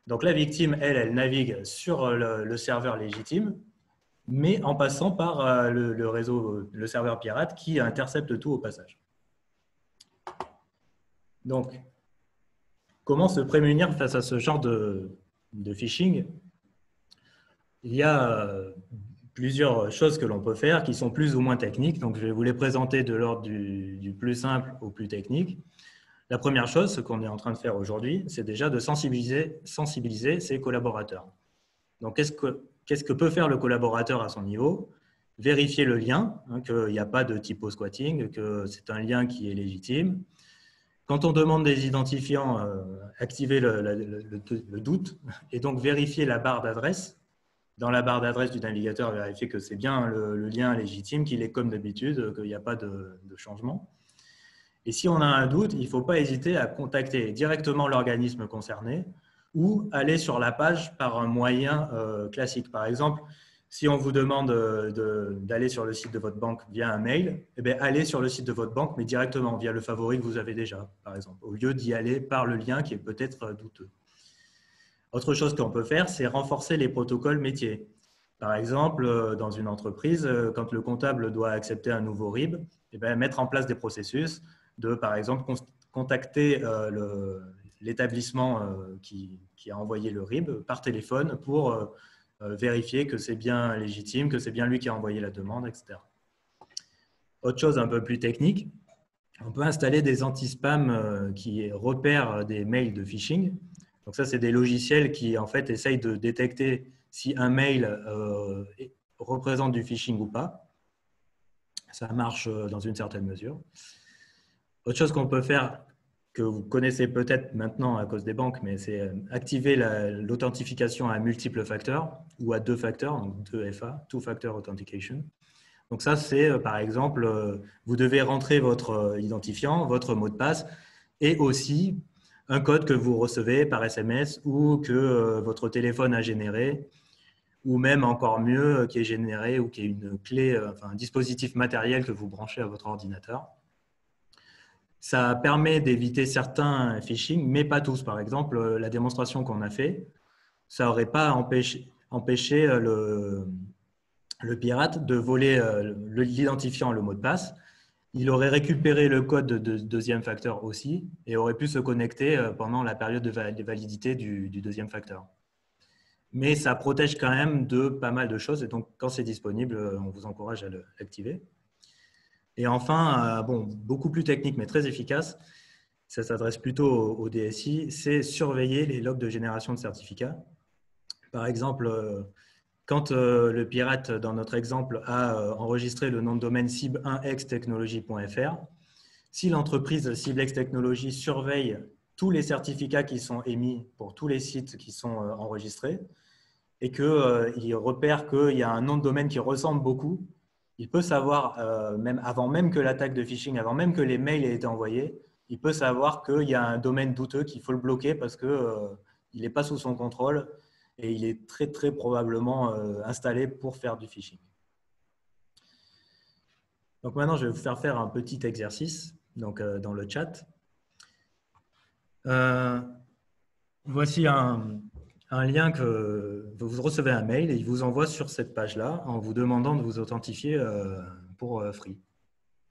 Donc la victime, elle navigue sur le serveur légitime, mais en passant par le serveur pirate qui intercepte tout au passage. Donc, comment se prémunir face à ce genre de phishing? Il y a plusieurs choses que l'on peut faire qui sont plus ou moins techniques. Donc, je vais vous les présenter de l'ordre du plus simple au plus technique. La première chose, ce qu'on est en train de faire aujourd'hui, c'est déjà de sensibiliser ses collaborateurs. Donc, qu'est-ce que peut faire le collaborateur à son niveau? Vérifier le lien, qu'il n'y a pas de typo squatting, que c'est un lien qui est légitime. Quand on demande des identifiants, activer le doute et donc vérifier la barre d'adresse. Dans la barre d'adresse du navigateur, vérifier que c'est bien le lien légitime, qu'il est comme d'habitude, qu'il n'y a pas de changement. Et si on a un doute, il ne faut pas hésiter à contacter directement l'organisme concerné ou aller sur la page par un moyen classique. Par exemple, si on vous demande d'aller sur le site de votre banque via un mail, eh bien, allez sur le site de votre banque, mais directement via le favori que vous avez déjà, par exemple, au lieu d'y aller par le lien qui est peut-être douteux. Autre chose qu'on peut faire, c'est renforcer les protocoles métiers. Par exemple, dans une entreprise, quand le comptable doit accepter un nouveau RIB, eh bien, mettre en place des processus de, par exemple, contacter l'établissement qui a envoyé le RIB par téléphone pour vérifier que c'est bien légitime, que c'est bien lui qui a envoyé la demande, etc. Autre chose un peu plus technique, on peut installer des anti-spam qui repèrent des mails de phishing. Donc ça, c'est des logiciels qui en fait essayent de détecter si un mail représente du phishing ou pas. Ça marche dans une certaine mesure. Autre chose qu'on peut faire, que vous connaissez peut-être maintenant à cause des banques, mais c'est activer l'authentification à multiples facteurs ou à 2 facteurs, donc 2FA, Two Factor Authentication. Donc ça, c'est par exemple, vous devez rentrer votre identifiant, votre mot de passe et aussi un code que vous recevez par SMS ou que votre téléphone a généré, ou même encore mieux, qui est généré ou qui est une clé, enfin un dispositif matériel que vous branchez à votre ordinateur. Ça permet d'éviter certains phishing, mais pas tous. Par exemple, la démonstration qu'on a fait, ça n'aurait pas empêché le pirate de voler l'identifiant, le mot de passe. Il aurait récupéré le code de deuxième facteur aussi et aurait pu se connecter pendant la période de validité du deuxième facteur. Mais ça protège quand même de pas mal de choses et donc quand c'est disponible, on vous encourage à l'activer. Et enfin, bon, beaucoup plus technique mais très efficace, ça s'adresse plutôt au DSI, c'est surveiller les logs de génération de certificats. Par exemple, quand le pirate, dans notre exemple, a enregistré le nom de domaine cible1extechnologie.fr, si l'entreprise cible1extechnologie surveille tous les certificats qui sont émis pour tous les sites qui sont enregistrés et qu'il repère qu'il y a un nom de domaine qui ressemble beaucoup, il peut savoir, même avant même que l'attaque de phishing, avant même que les mails aient été envoyés, il peut savoir qu'il y a un domaine douteux qu'il faut le bloquer parce qu'il n'est pas sous son contrôle et il est très, très probablement installé pour faire du phishing. Donc maintenant, je vais vous faire un petit exercice donc, dans le chat. Voici un lien que vous recevez un mail et il vous envoie sur cette page-là en vous demandant de vous authentifier pour Free.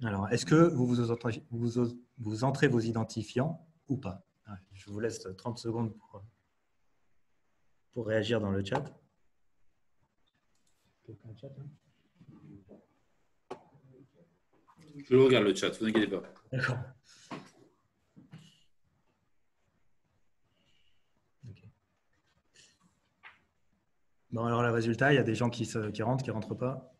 Alors, est-ce que vous entrez vos identifiants ou pas? Je vous laisse 30 secondes pour réagir dans le chat. Je regarde le chat, vous inquiétez pas. D'accord. Bon, alors le résultat, il y a des gens qui rentrent, qui ne rentrent pas.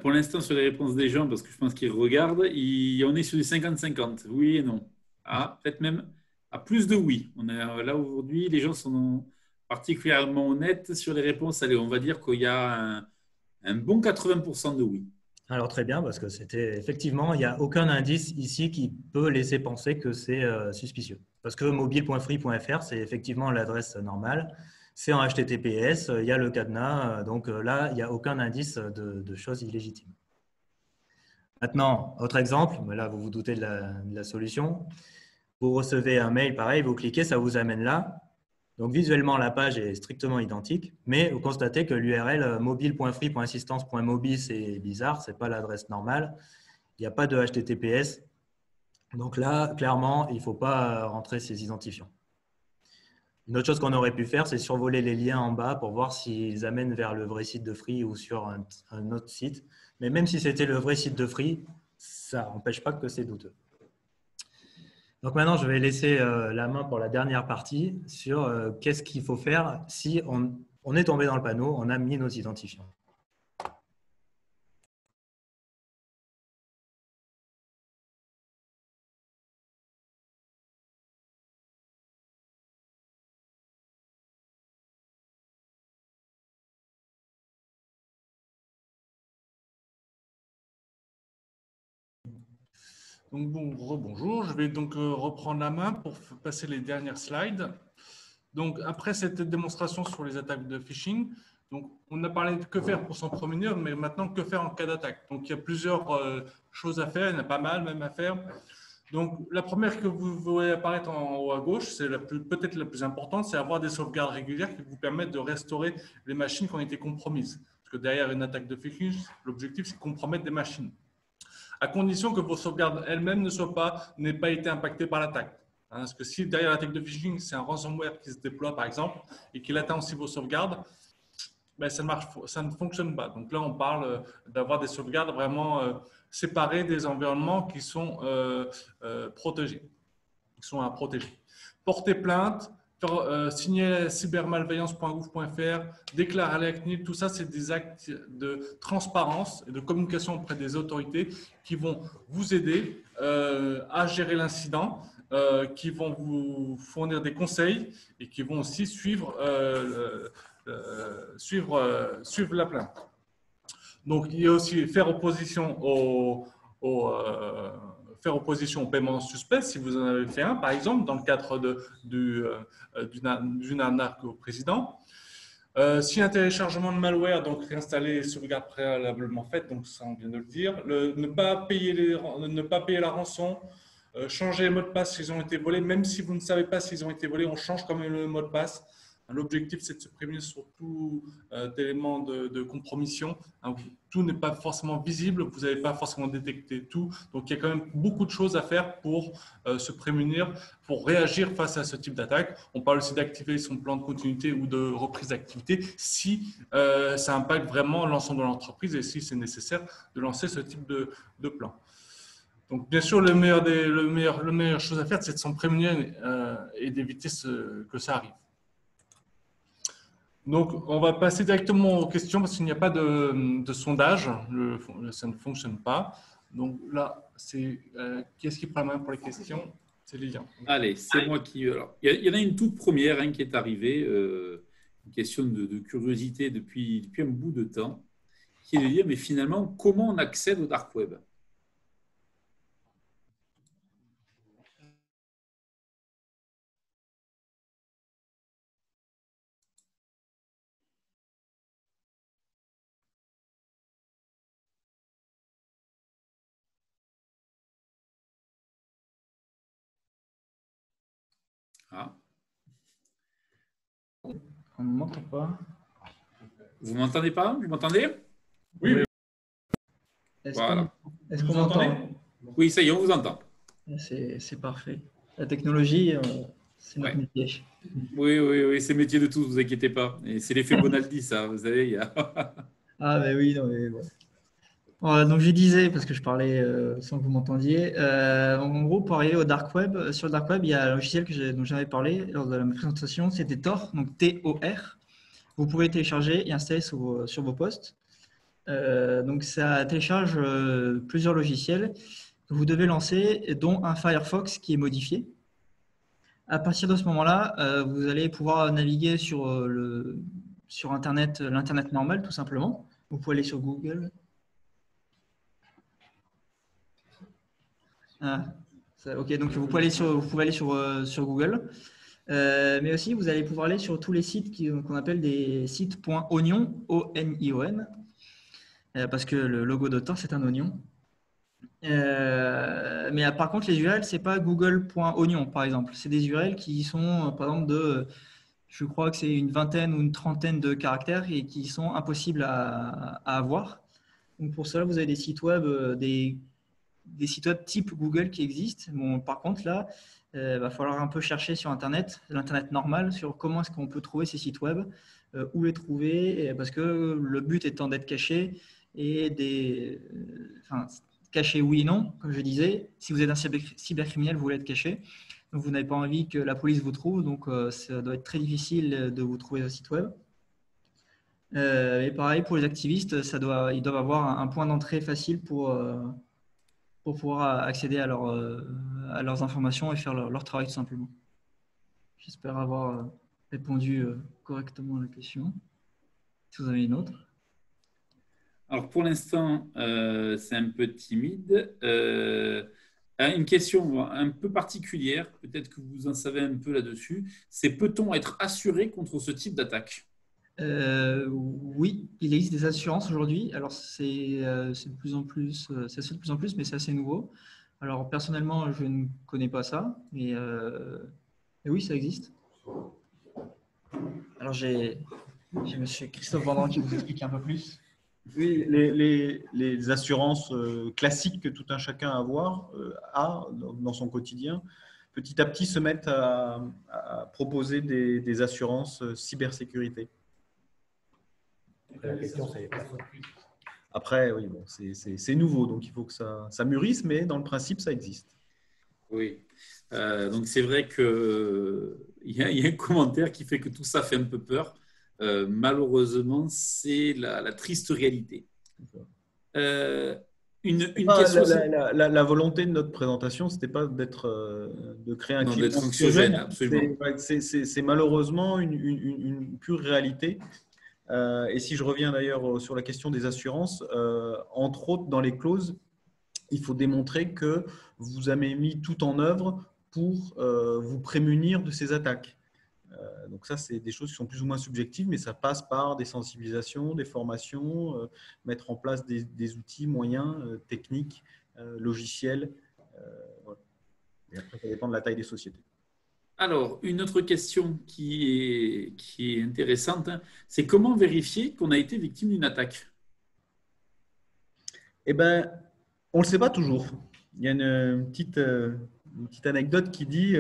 Pour l'instant, sur les réponses des gens, parce que je pense qu'ils regardent, on est sur du 50-50, oui et non. Ah, peut-être même à plus de oui. On est là aujourd'hui, les gens sont particulièrement honnêtes sur les réponses. Allez, on va dire qu'il y a un bon 80% de oui. Alors très bien, parce que c'était effectivement, il n'y a aucun indice ici qui peut laisser penser que c'est suspicieux. Parce que mobile.free.fr, c'est effectivement l'adresse normale. C'est en HTTPS, il y a le cadenas, donc là, il n'y a aucun indice de choses illégitimes. Maintenant, autre exemple, mais là, vous vous doutez de la solution. Vous recevez un mail, pareil, vous cliquez, ça vous amène là. Donc, visuellement, la page est strictement identique, mais vous constatez que l'URL mobile.free.assistance.mobi, c'est bizarre, ce n'est pas l'adresse normale. Il n'y a pas de HTTPS. Donc là, clairement, il ne faut pas rentrer ces identifiants. Une autre chose qu'on aurait pu faire, c'est survoler les liens en bas pour voir s'ils amènent vers le vrai site de Free ou sur un autre site. Mais même si c'était le vrai site de Free, ça n'empêche pas que c'est douteux. Donc maintenant, je vais laisser la main pour la dernière partie sur qu'est-ce qu'il faut faire si on est tombé dans le panneau, on a mis nos identifiants. Donc bonjour, je vais donc reprendre la main pour passer les dernières slides. Donc après cette démonstration sur les attaques de phishing, donc on a parlé de que faire pour s'en prémunir, mais maintenant que faire en cas d'attaque. Donc il y a plusieurs choses à faire, il y en a pas mal même à faire. Donc la première que vous voyez apparaître en haut à gauche, c'est peut-être la plus importante, c'est avoir des sauvegardes régulières qui vous permettent de restaurer les machines qui ont été compromises. Parce que derrière une attaque de phishing, l'objectif c'est de compromettre des machines, à condition que vos sauvegardes elles-mêmes n'aient pas été impactées par l'attaque. Parce que si derrière l'attaque de phishing, c'est un ransomware qui se déploie par exemple et qu'il atteint aussi vos sauvegardes, ben ça ne fonctionne pas. Donc là, on parle d'avoir des sauvegardes vraiment séparées des environnements qui sont protégés, qui sont à protéger. Porter plainte, signer cybermalveillance.gouv.fr, déclarer à la CNIL, tout ça, c'est des actes de transparence et de communication auprès des autorités qui vont vous aider à gérer l'incident, qui vont vous fournir des conseils et qui vont aussi suivre la plainte. Donc, il y a aussi faire opposition faire opposition au paiement suspect, si vous en avez fait un, par exemple, dans le cadre d'une arnaque au président. Si un téléchargement de malware, donc réinstaller sauvegarde préalablement faite, donc ça on vient de le dire, ne pas payer la rançon, changer les mots de passe s'ils ont été volés, même si vous ne savez pas s'ils ont été volés, on change quand même le mot de passe. L'objectif, c'est de se prémunir sur tout élément de compromission. Tout n'est pas forcément visible, vous n'avez pas forcément détecté tout. Donc, il y a quand même beaucoup de choses à faire pour se prémunir, pour réagir face à ce type d'attaque. On parle aussi d'activer son plan de continuité ou de reprise d'activité si ça impacte vraiment l'ensemble de l'entreprise et si c'est nécessaire de lancer ce type de plan. Donc, bien sûr, la meilleure chose à faire, c'est de s'en prémunir et d'éviter que ça arrive. Donc, on va passer directement aux questions parce qu'il n'y a pas de sondage. Ça ne fonctionne pas. Donc là, c'est qui est-ce qui prend la main pour les questions? C'est Lilian. Allez, c'est moi qui… Alors, il y en a une toute première qui est arrivée, une question de curiosité depuis un bout de temps, qui est de dire, mais finalement, comment on accède au dark web? Ah. On ne m'entend pas. Vous m'entendez pas? Vous m'entendez? Oui. Voilà. Est-ce qu'on m'entend? Oui, ça y est, on vous entend. C'est parfait. La technologie, c'est notre métier. Oui, c'est le métier de tous, ne vous inquiétez pas. Et c'est l'effet Bonaldi, ça, vous savez. Ah, ben oui, non, mais bon. Voilà, donc je disais, parce que je parlais sans que vous m'entendiez, en gros, pour arriver au dark web, sur le dark web, il y a un logiciel dont j'avais parlé lors de ma présentation, c'était Tor, donc T-O-R. Vous pouvez télécharger et installer sur vos postes. Donc ça télécharge plusieurs logiciels que vous devez lancer, dont un Firefox qui est modifié. À partir de ce moment-là, vous allez pouvoir naviguer sur Internet, l'Internet normal, tout simplement. Vous pouvez aller sur Google. Ah, ok, donc vous pouvez aller sur Google, mais aussi vous allez pouvoir aller sur tous les sites qu'on appelle des sites .onion, O-N-I-O-N, parce que le logo de Tor c'est un oignon. Mais par contre, les URL, c'est pas google.onion par exemple, c'est des URL qui sont par exemple je crois que c'est une vingtaine ou une trentaine de caractères et qui sont impossibles à avoir. Donc pour cela, vous avez des sites web, des sites web type Google qui existent. Bon, par contre, là, il va falloir un peu chercher sur Internet, l'Internet normal, sur comment est-ce qu'on peut trouver ces sites web, où les trouver, parce que le but étant d'être caché et caché oui et non, comme je disais. Si vous êtes un cybercriminel, vous voulez être caché. Donc, vous n'avez pas envie que la police vous trouve, donc ça doit être très difficile de vous trouver un site web. Et pareil, pour les activistes, ils doivent avoir un point d'entrée facile pour pouvoir accéder à leurs informations et faire leur travail tout simplement. J'espère avoir répondu correctement à la question. Si vous avez une autre. Alors pour l'instant, c'est un peu timide. Une question un peu particulière, peut-être que vous en savez un peu là-dessus, c'est peut-on être assuré contre ce type d'attaque? Oui, il existe des assurances aujourd'hui. Alors, c'est de plus en plus, mais c'est assez nouveau. Alors, personnellement, je ne connais pas ça, mais oui, ça existe. Alors, j'ai M. Christophe Vendran qui vous explique un peu plus. Oui, les assurances classiques que tout un chacun a dans son quotidien, petit à petit se mettent à proposer des assurances cybersécurité. La question, c'est… Après, oui, bon, c'est nouveau, donc il faut que ça mûrisse, mais dans le principe, ça existe. Oui, donc c'est vrai qu'il y a un commentaire qui fait que tout ça fait un peu peur. Malheureusement, c'est la triste réalité. Une question, la volonté de notre présentation, ce n'était pas de créer un climat anxiogène, absolument. C'est malheureusement une pure réalité. Et si je reviens d'ailleurs sur la question des assurances, entre autres dans les clauses, il faut démontrer que vous avez mis tout en œuvre pour vous prémunir de ces attaques. Donc ça, c'est des choses qui sont plus ou moins subjectives, mais ça passe par des sensibilisations, des formations, mettre en place des outils, moyens, techniques, logiciels. Voilà. Et après, ça dépend de la taille des sociétés. Alors, une autre question qui est intéressante, hein, c'est comment vérifier qu'on a été victime d'une attaque? Eh bien, on ne le sait pas toujours. Il y a une petite anecdote qui dit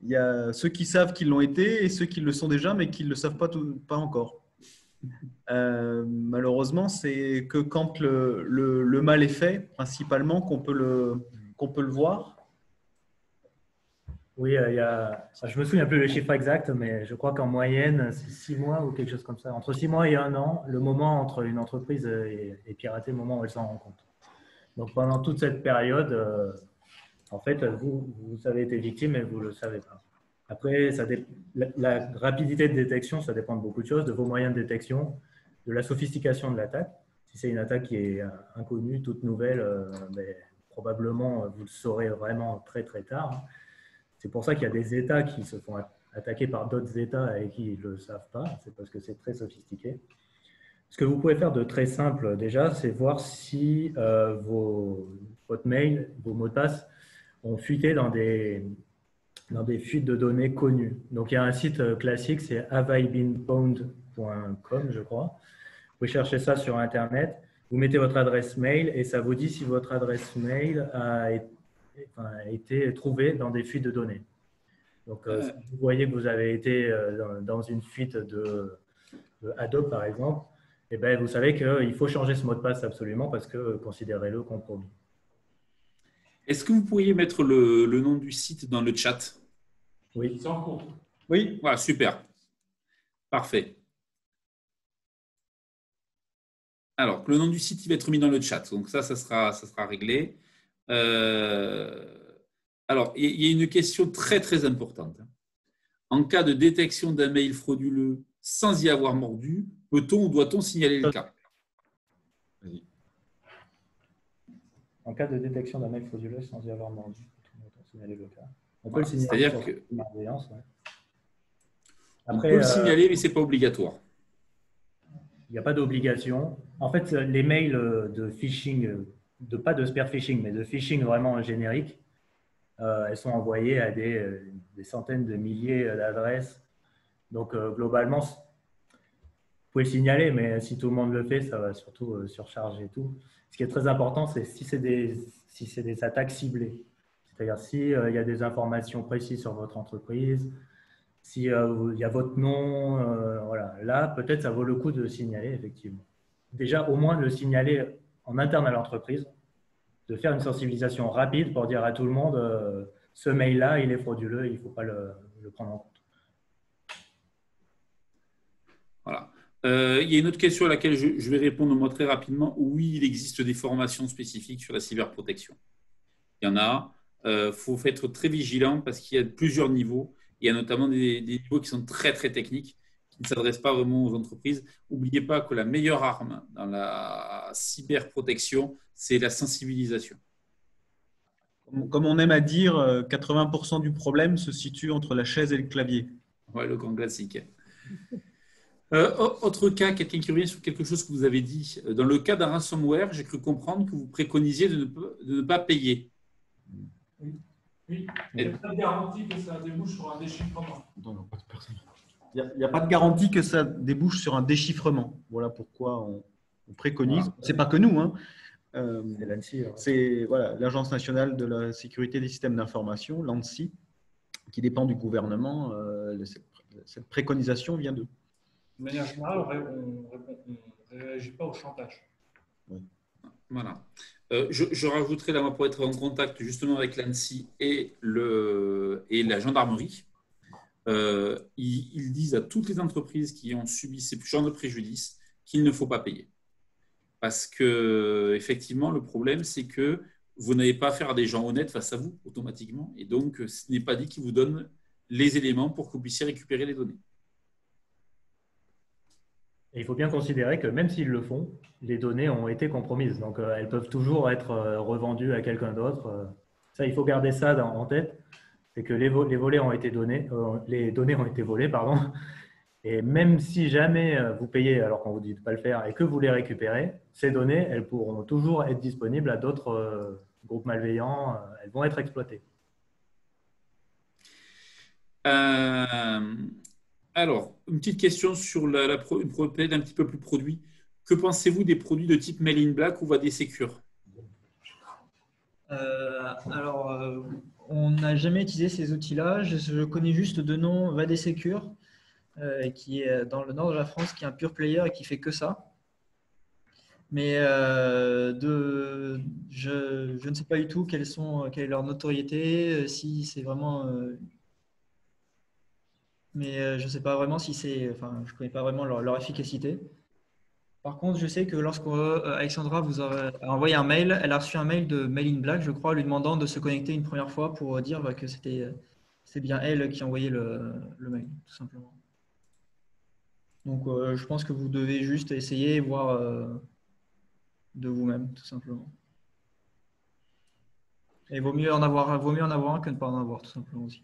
il y a ceux qui savent qu'ils l'ont été et ceux qui le sont déjà, mais qui ne le savent pas encore. Malheureusement, c'est que quand le mal est fait, principalement, qu'on peut le voir. Oui, je me souviens plus le chiffre exact, mais je crois qu'en moyenne, c'est 6 mois ou quelque chose comme ça. Entre 6 mois et 1 an, le moment entre une entreprise est piratée, le moment où elle s'en rend compte. Donc, pendant toute cette période, en fait, vous avez été victime et vous ne le savez pas. Après, la rapidité de détection, ça dépend de beaucoup de choses, de vos moyens de détection, de la sophistication de l'attaque. Si c'est une attaque qui est inconnue, toute nouvelle, probablement, vous le saurez vraiment très, très tard. C'est pour ça qu'il y a des États qui se font attaquer par d'autres États et qui ne le savent pas. C'est parce que c'est très sophistiqué. Ce que vous pouvez faire de très simple déjà, c'est voir si votre mail, vos mots de passe ont fuité dans des fuites de données connues. Donc, il y a un site classique, c'est haveibeenpwned.com, je crois. Vous pouvez chercher ça sur Internet. Vous mettez votre adresse mail et ça vous dit si votre adresse mail a été trouvée dans des fuites de données. Donc, si vous voyez que vous avez été dans une fuite de Adobe, par exemple, eh bien, vous savez qu'il faut changer ce mot de passe absolument parce que considérez-le compromis. Est-ce que vous pourriez mettre le nom du site dans le chat? Oui. C'est en cours. Oui. Voilà, super. Parfait. Alors, le nom du site, il va être mis dans le chat. Donc, ça sera réglé. Alors, il y a une question très, très importante. En cas de détection d'un mail frauduleux sans y avoir mordu, peut-on ou doit-on signaler le cas? En cas de détection d'un mail frauduleux sans y avoir mordu, peut-on signaler le cas? On peut le signaler. C'est-à-dire que Après, on peut le signaler, mais ce n'est pas obligatoire. Il n'y a pas d'obligation. En fait, les mails de phishing, pas de spear phishing, mais de phishing vraiment générique, elles sont envoyées à des centaines de milliers d'adresses. Donc, globalement, vous pouvez le signaler, mais si tout le monde le fait, ça va surtout surcharger tout. Ce qui est très important, c'est si c'est des attaques ciblées. C'est-à-dire s'il y a des informations précises sur votre entreprise, s'il y a votre nom, voilà. Là, peut-être ça vaut le coup de signaler, effectivement. Déjà, au moins de le signaler en interne à l'entreprise, de faire une sensibilisation rapide pour dire à tout le monde ce mail-là, il est frauduleux, il ne faut pas le prendre en compte. Voilà. Il y a une autre question à laquelle je vais répondre moi très rapidement. Oui, il existe des formations spécifiques sur la cyberprotection. Il y en a. Il faut être très vigilant parce qu'il y a plusieurs niveaux. Il y a notamment des niveaux qui sont très, très techniques, qui ne s'adressent pas vraiment aux entreprises. N'oubliez pas que la meilleure arme dans la cyberprotection, c'est la sensibilisation. Comme on aime à dire, 80% du problème se situe entre la chaise et le clavier. Ouais, le grand classique. Autre cas, quelqu'un qui revient sur quelque chose que vous avez dit. Dans le cas d'un ransomware, j'ai cru comprendre que vous préconisiez de ne pas payer. Oui, il n'y a pas de garantie que ça débouche sur un déchiffrement. Il n'y a pas de garantie que ça débouche sur un déchiffrement. Voilà pourquoi on préconise. Voilà. Ce n'est pas que nous. Hein. C'est l'ANSSI. C'est l'Agence nationale de la sécurité des systèmes d'information, l'ANSSI, qui dépend du gouvernement. Cette préconisation vient d'eux. De manière générale, on ne réagit pas au chantage. Oui. Voilà. Je rajouterai là, pour être en contact justement avec l'ANSSI et la gendarmerie. Ils disent à toutes les entreprises qui ont subi ces genres de préjudices qu'il ne faut pas payer. Parce que effectivement, le problème, c'est que vous n'avez pas affaire à des gens honnêtes face à vous automatiquement. Et donc, ce n'est pas dit qu'ils vous donnent les éléments pour que vous puissiez récupérer les données. Et il faut bien considérer que même s'ils le font, les données ont été compromises. Donc, elles peuvent toujours être revendues à quelqu'un d'autre. Ça, il faut garder ça en tête. C'est que les volets ont été donnés, les données ont été volées, pardon. Et même si jamais vous payez alors qu'on vous dit de ne pas le faire et que vous les récupérez, ces données, elles pourront toujours être disponibles à d'autres groupes malveillants. Elles vont être exploitées. Alors, une petite question sur une peut-être un petit peu plus produit. Que pensez-vous des produits de type Mail in Black ou Vadesecure? On n'a jamais utilisé ces outils-là. Je connais juste deux noms, Vadesecure, qui est dans le nord de la France, qui est un pure player et qui fait que ça. Mais je ne sais pas du tout quelle est leur notoriété, si c'est vraiment. Mais je ne sais pas vraiment si c'est. Enfin, je ne connais pas vraiment leur efficacité. Par contre, je sais que lorsque Alexandra vous a envoyé un mail, elle a reçu un mail de Mail in Black, je crois, lui demandant de se connecter une première fois pour dire que c'est bien elle qui envoyait le mail, tout simplement. Donc, je pense que vous devez juste essayer et voir de vous-même, tout simplement. Et vaut mieux en avoir un que de ne pas en avoir, tout simplement aussi.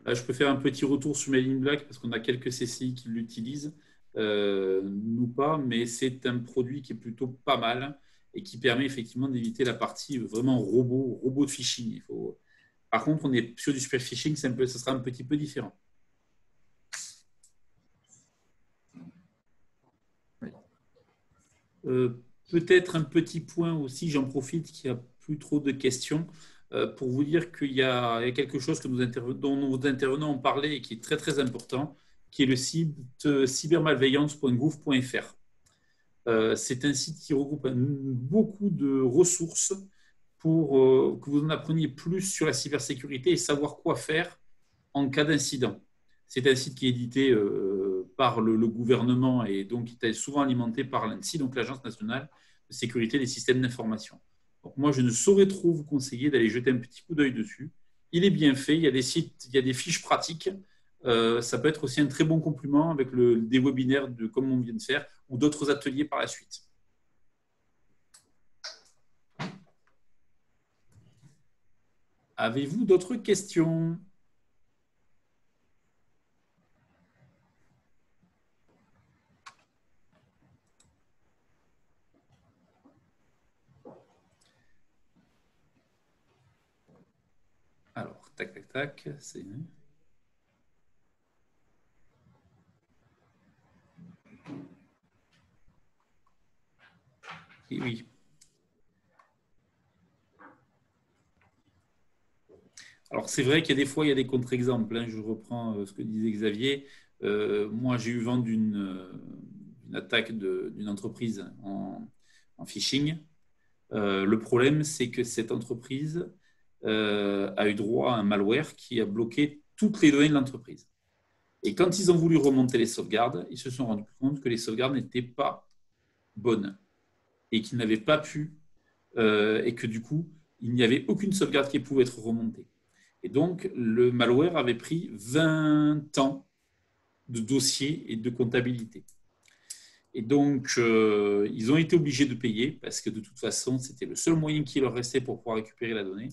Là, je peux faire un petit retour sur Mail in Black parce qu'on a quelques CCI qui l'utilisent. Nous pas, mais c'est un produit qui est plutôt pas mal et qui permet effectivement d'éviter la partie vraiment robot de phishing. Par contre, on est sur du spear phishing, ça sera un petit peu différent. Peut-être un petit point aussi, j'en profite qu'il n'y a plus trop de questions, pour vous dire qu'il y a quelque chose dont nos intervenants ont parlé et qui est très très important, qui est le site cybermalveillance.gouv.fr. C'est un site qui regroupe beaucoup de ressources pour que vous en appreniez plus sur la cybersécurité et savoir quoi faire en cas d'incident. C'est un site qui est édité par le gouvernement et donc qui est souvent alimenté par l'ANSSI, donc l'Agence nationale de sécurité des systèmes d'information. Donc moi, je ne saurais trop vous conseiller d'aller jeter un petit coup d'œil dessus. Il est bien fait, il y a des sites, il y a des fiches pratiques. Ça peut être aussi un très bon complément avec des webinaires comme on vient de faire ou d'autres ateliers par la suite. Avez-vous d'autres questions ? Alors, tac, tac, tac, c'est... Et oui. Alors, c'est vrai qu'il y a des fois, il y a des contre-exemples. Je reprends ce que disait Xavier. Moi, j'ai eu vent d'une attaque d'une entreprise en phishing. Le problème, c'est que cette entreprise a eu droit à un malware qui a bloqué toutes les données de l'entreprise. Et quand ils ont voulu remonter les sauvegardes, ils se sont rendus compte que les sauvegardes n'étaient pas bonnes et qu'ils n'avaient pas pu, et que du coup, il n'y avait aucune sauvegarde qui pouvait être remontée. Et donc, le malware avait pris 20 ans de dossiers et de comptabilité. Et donc, ils ont été obligés de payer parce que de toute façon, c'était le seul moyen qui leur restait pour pouvoir récupérer la donnée.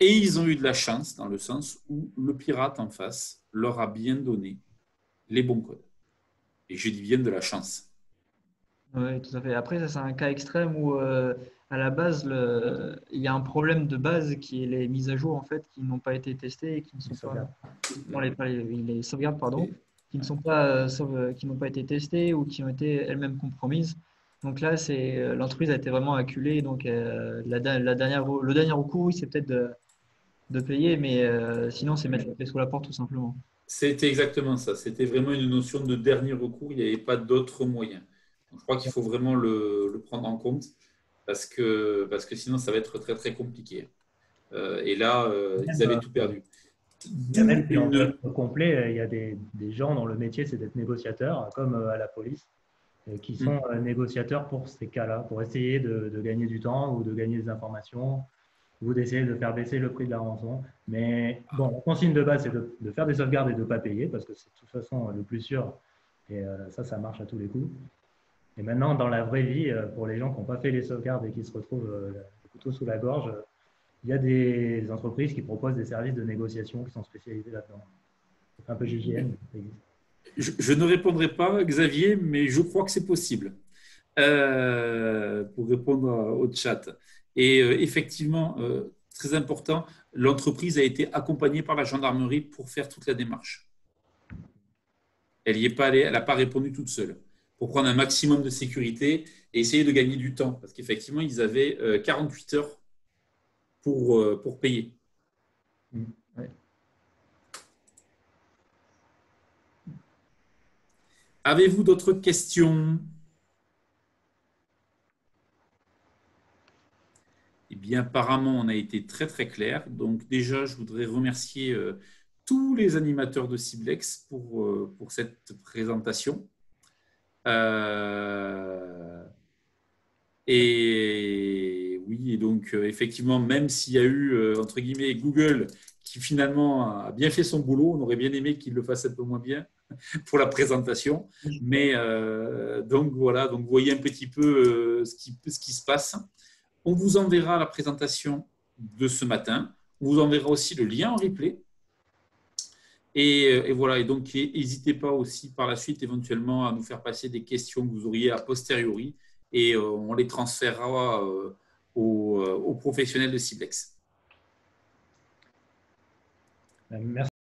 Et ils ont eu de la chance dans le sens où le pirate en face leur a bien donné les bons codes. Et je dis bien de la chance. Oui, tout à fait. Après, ça, c'est un cas extrême où, à la base, il y a un problème de base qui est les mises à jour en fait, qui n'ont pas été testées et qui ne sont les sauvegardes, pardon, qui n'ont pas été testées ou qui ont été elles-mêmes compromises. Donc là, l'entreprise a été vraiment acculée. Donc, le dernier recours, oui, c'est peut-être de payer, mais sinon, c'est mettre la clé sous la porte tout simplement. C'était exactement ça. C'était vraiment une notion de dernier recours. Il n'y avait pas d'autre moyen. Donc, je crois qu'il faut vraiment le prendre en compte parce que sinon, ça va être très, très compliqué. Et là, ils avaient tout perdu. Il y a même en complet, il y a des gens dont le métier, c'est d'être négociateur, comme à la police, qui sont négociateurs pour ces cas-là, pour essayer de gagner du temps ou de gagner des informations ou d'essayer de faire baisser le prix de la rançon. Mais bon, la consigne de base, c'est de faire des sauvegardes et de ne pas payer, parce que c'est de toute façon le plus sûr, Et ça marche à tous les coups. Et maintenant, dans la vraie vie, pour les gens qui n'ont pas fait les sauvegardes et qui se retrouvent le couteau sous la gorge, il y a des entreprises qui proposent des services de négociation qui sont spécialisés là-dedans. C'est un peu JGN. Je ne répondrai pas, Xavier, mais je crois que c'est possible pour répondre au chat. Et effectivement, très important, l'entreprise a été accompagnée par la gendarmerie pour faire toute la démarche. Elle n'y est pas allée, elle n'a pas répondu toute seule pour prendre un maximum de sécurité et essayer de gagner du temps. Parce qu'effectivement, ils avaient 48 heures pour payer. Ouais. Avez-vous d'autres questions? Eh bien, apparemment, on a été très, très clair. Donc, déjà, je voudrais remercier tous les animateurs de Ciblex pour cette présentation. Et oui, et donc, effectivement, même s'il y a eu, entre guillemets, Google qui finalement a bien fait son boulot, on aurait bien aimé qu'il le fasse un peu moins bien pour la présentation. Mais donc, voilà, donc vous voyez un petit peu ce qui se passe. On vous enverra la présentation de ce matin. On vous enverra aussi le lien en replay. Et voilà, et donc n'hésitez pas aussi par la suite éventuellement à nous faire passer des questions que vous auriez a posteriori et on les transférera aux professionnels de Ciblex. Merci.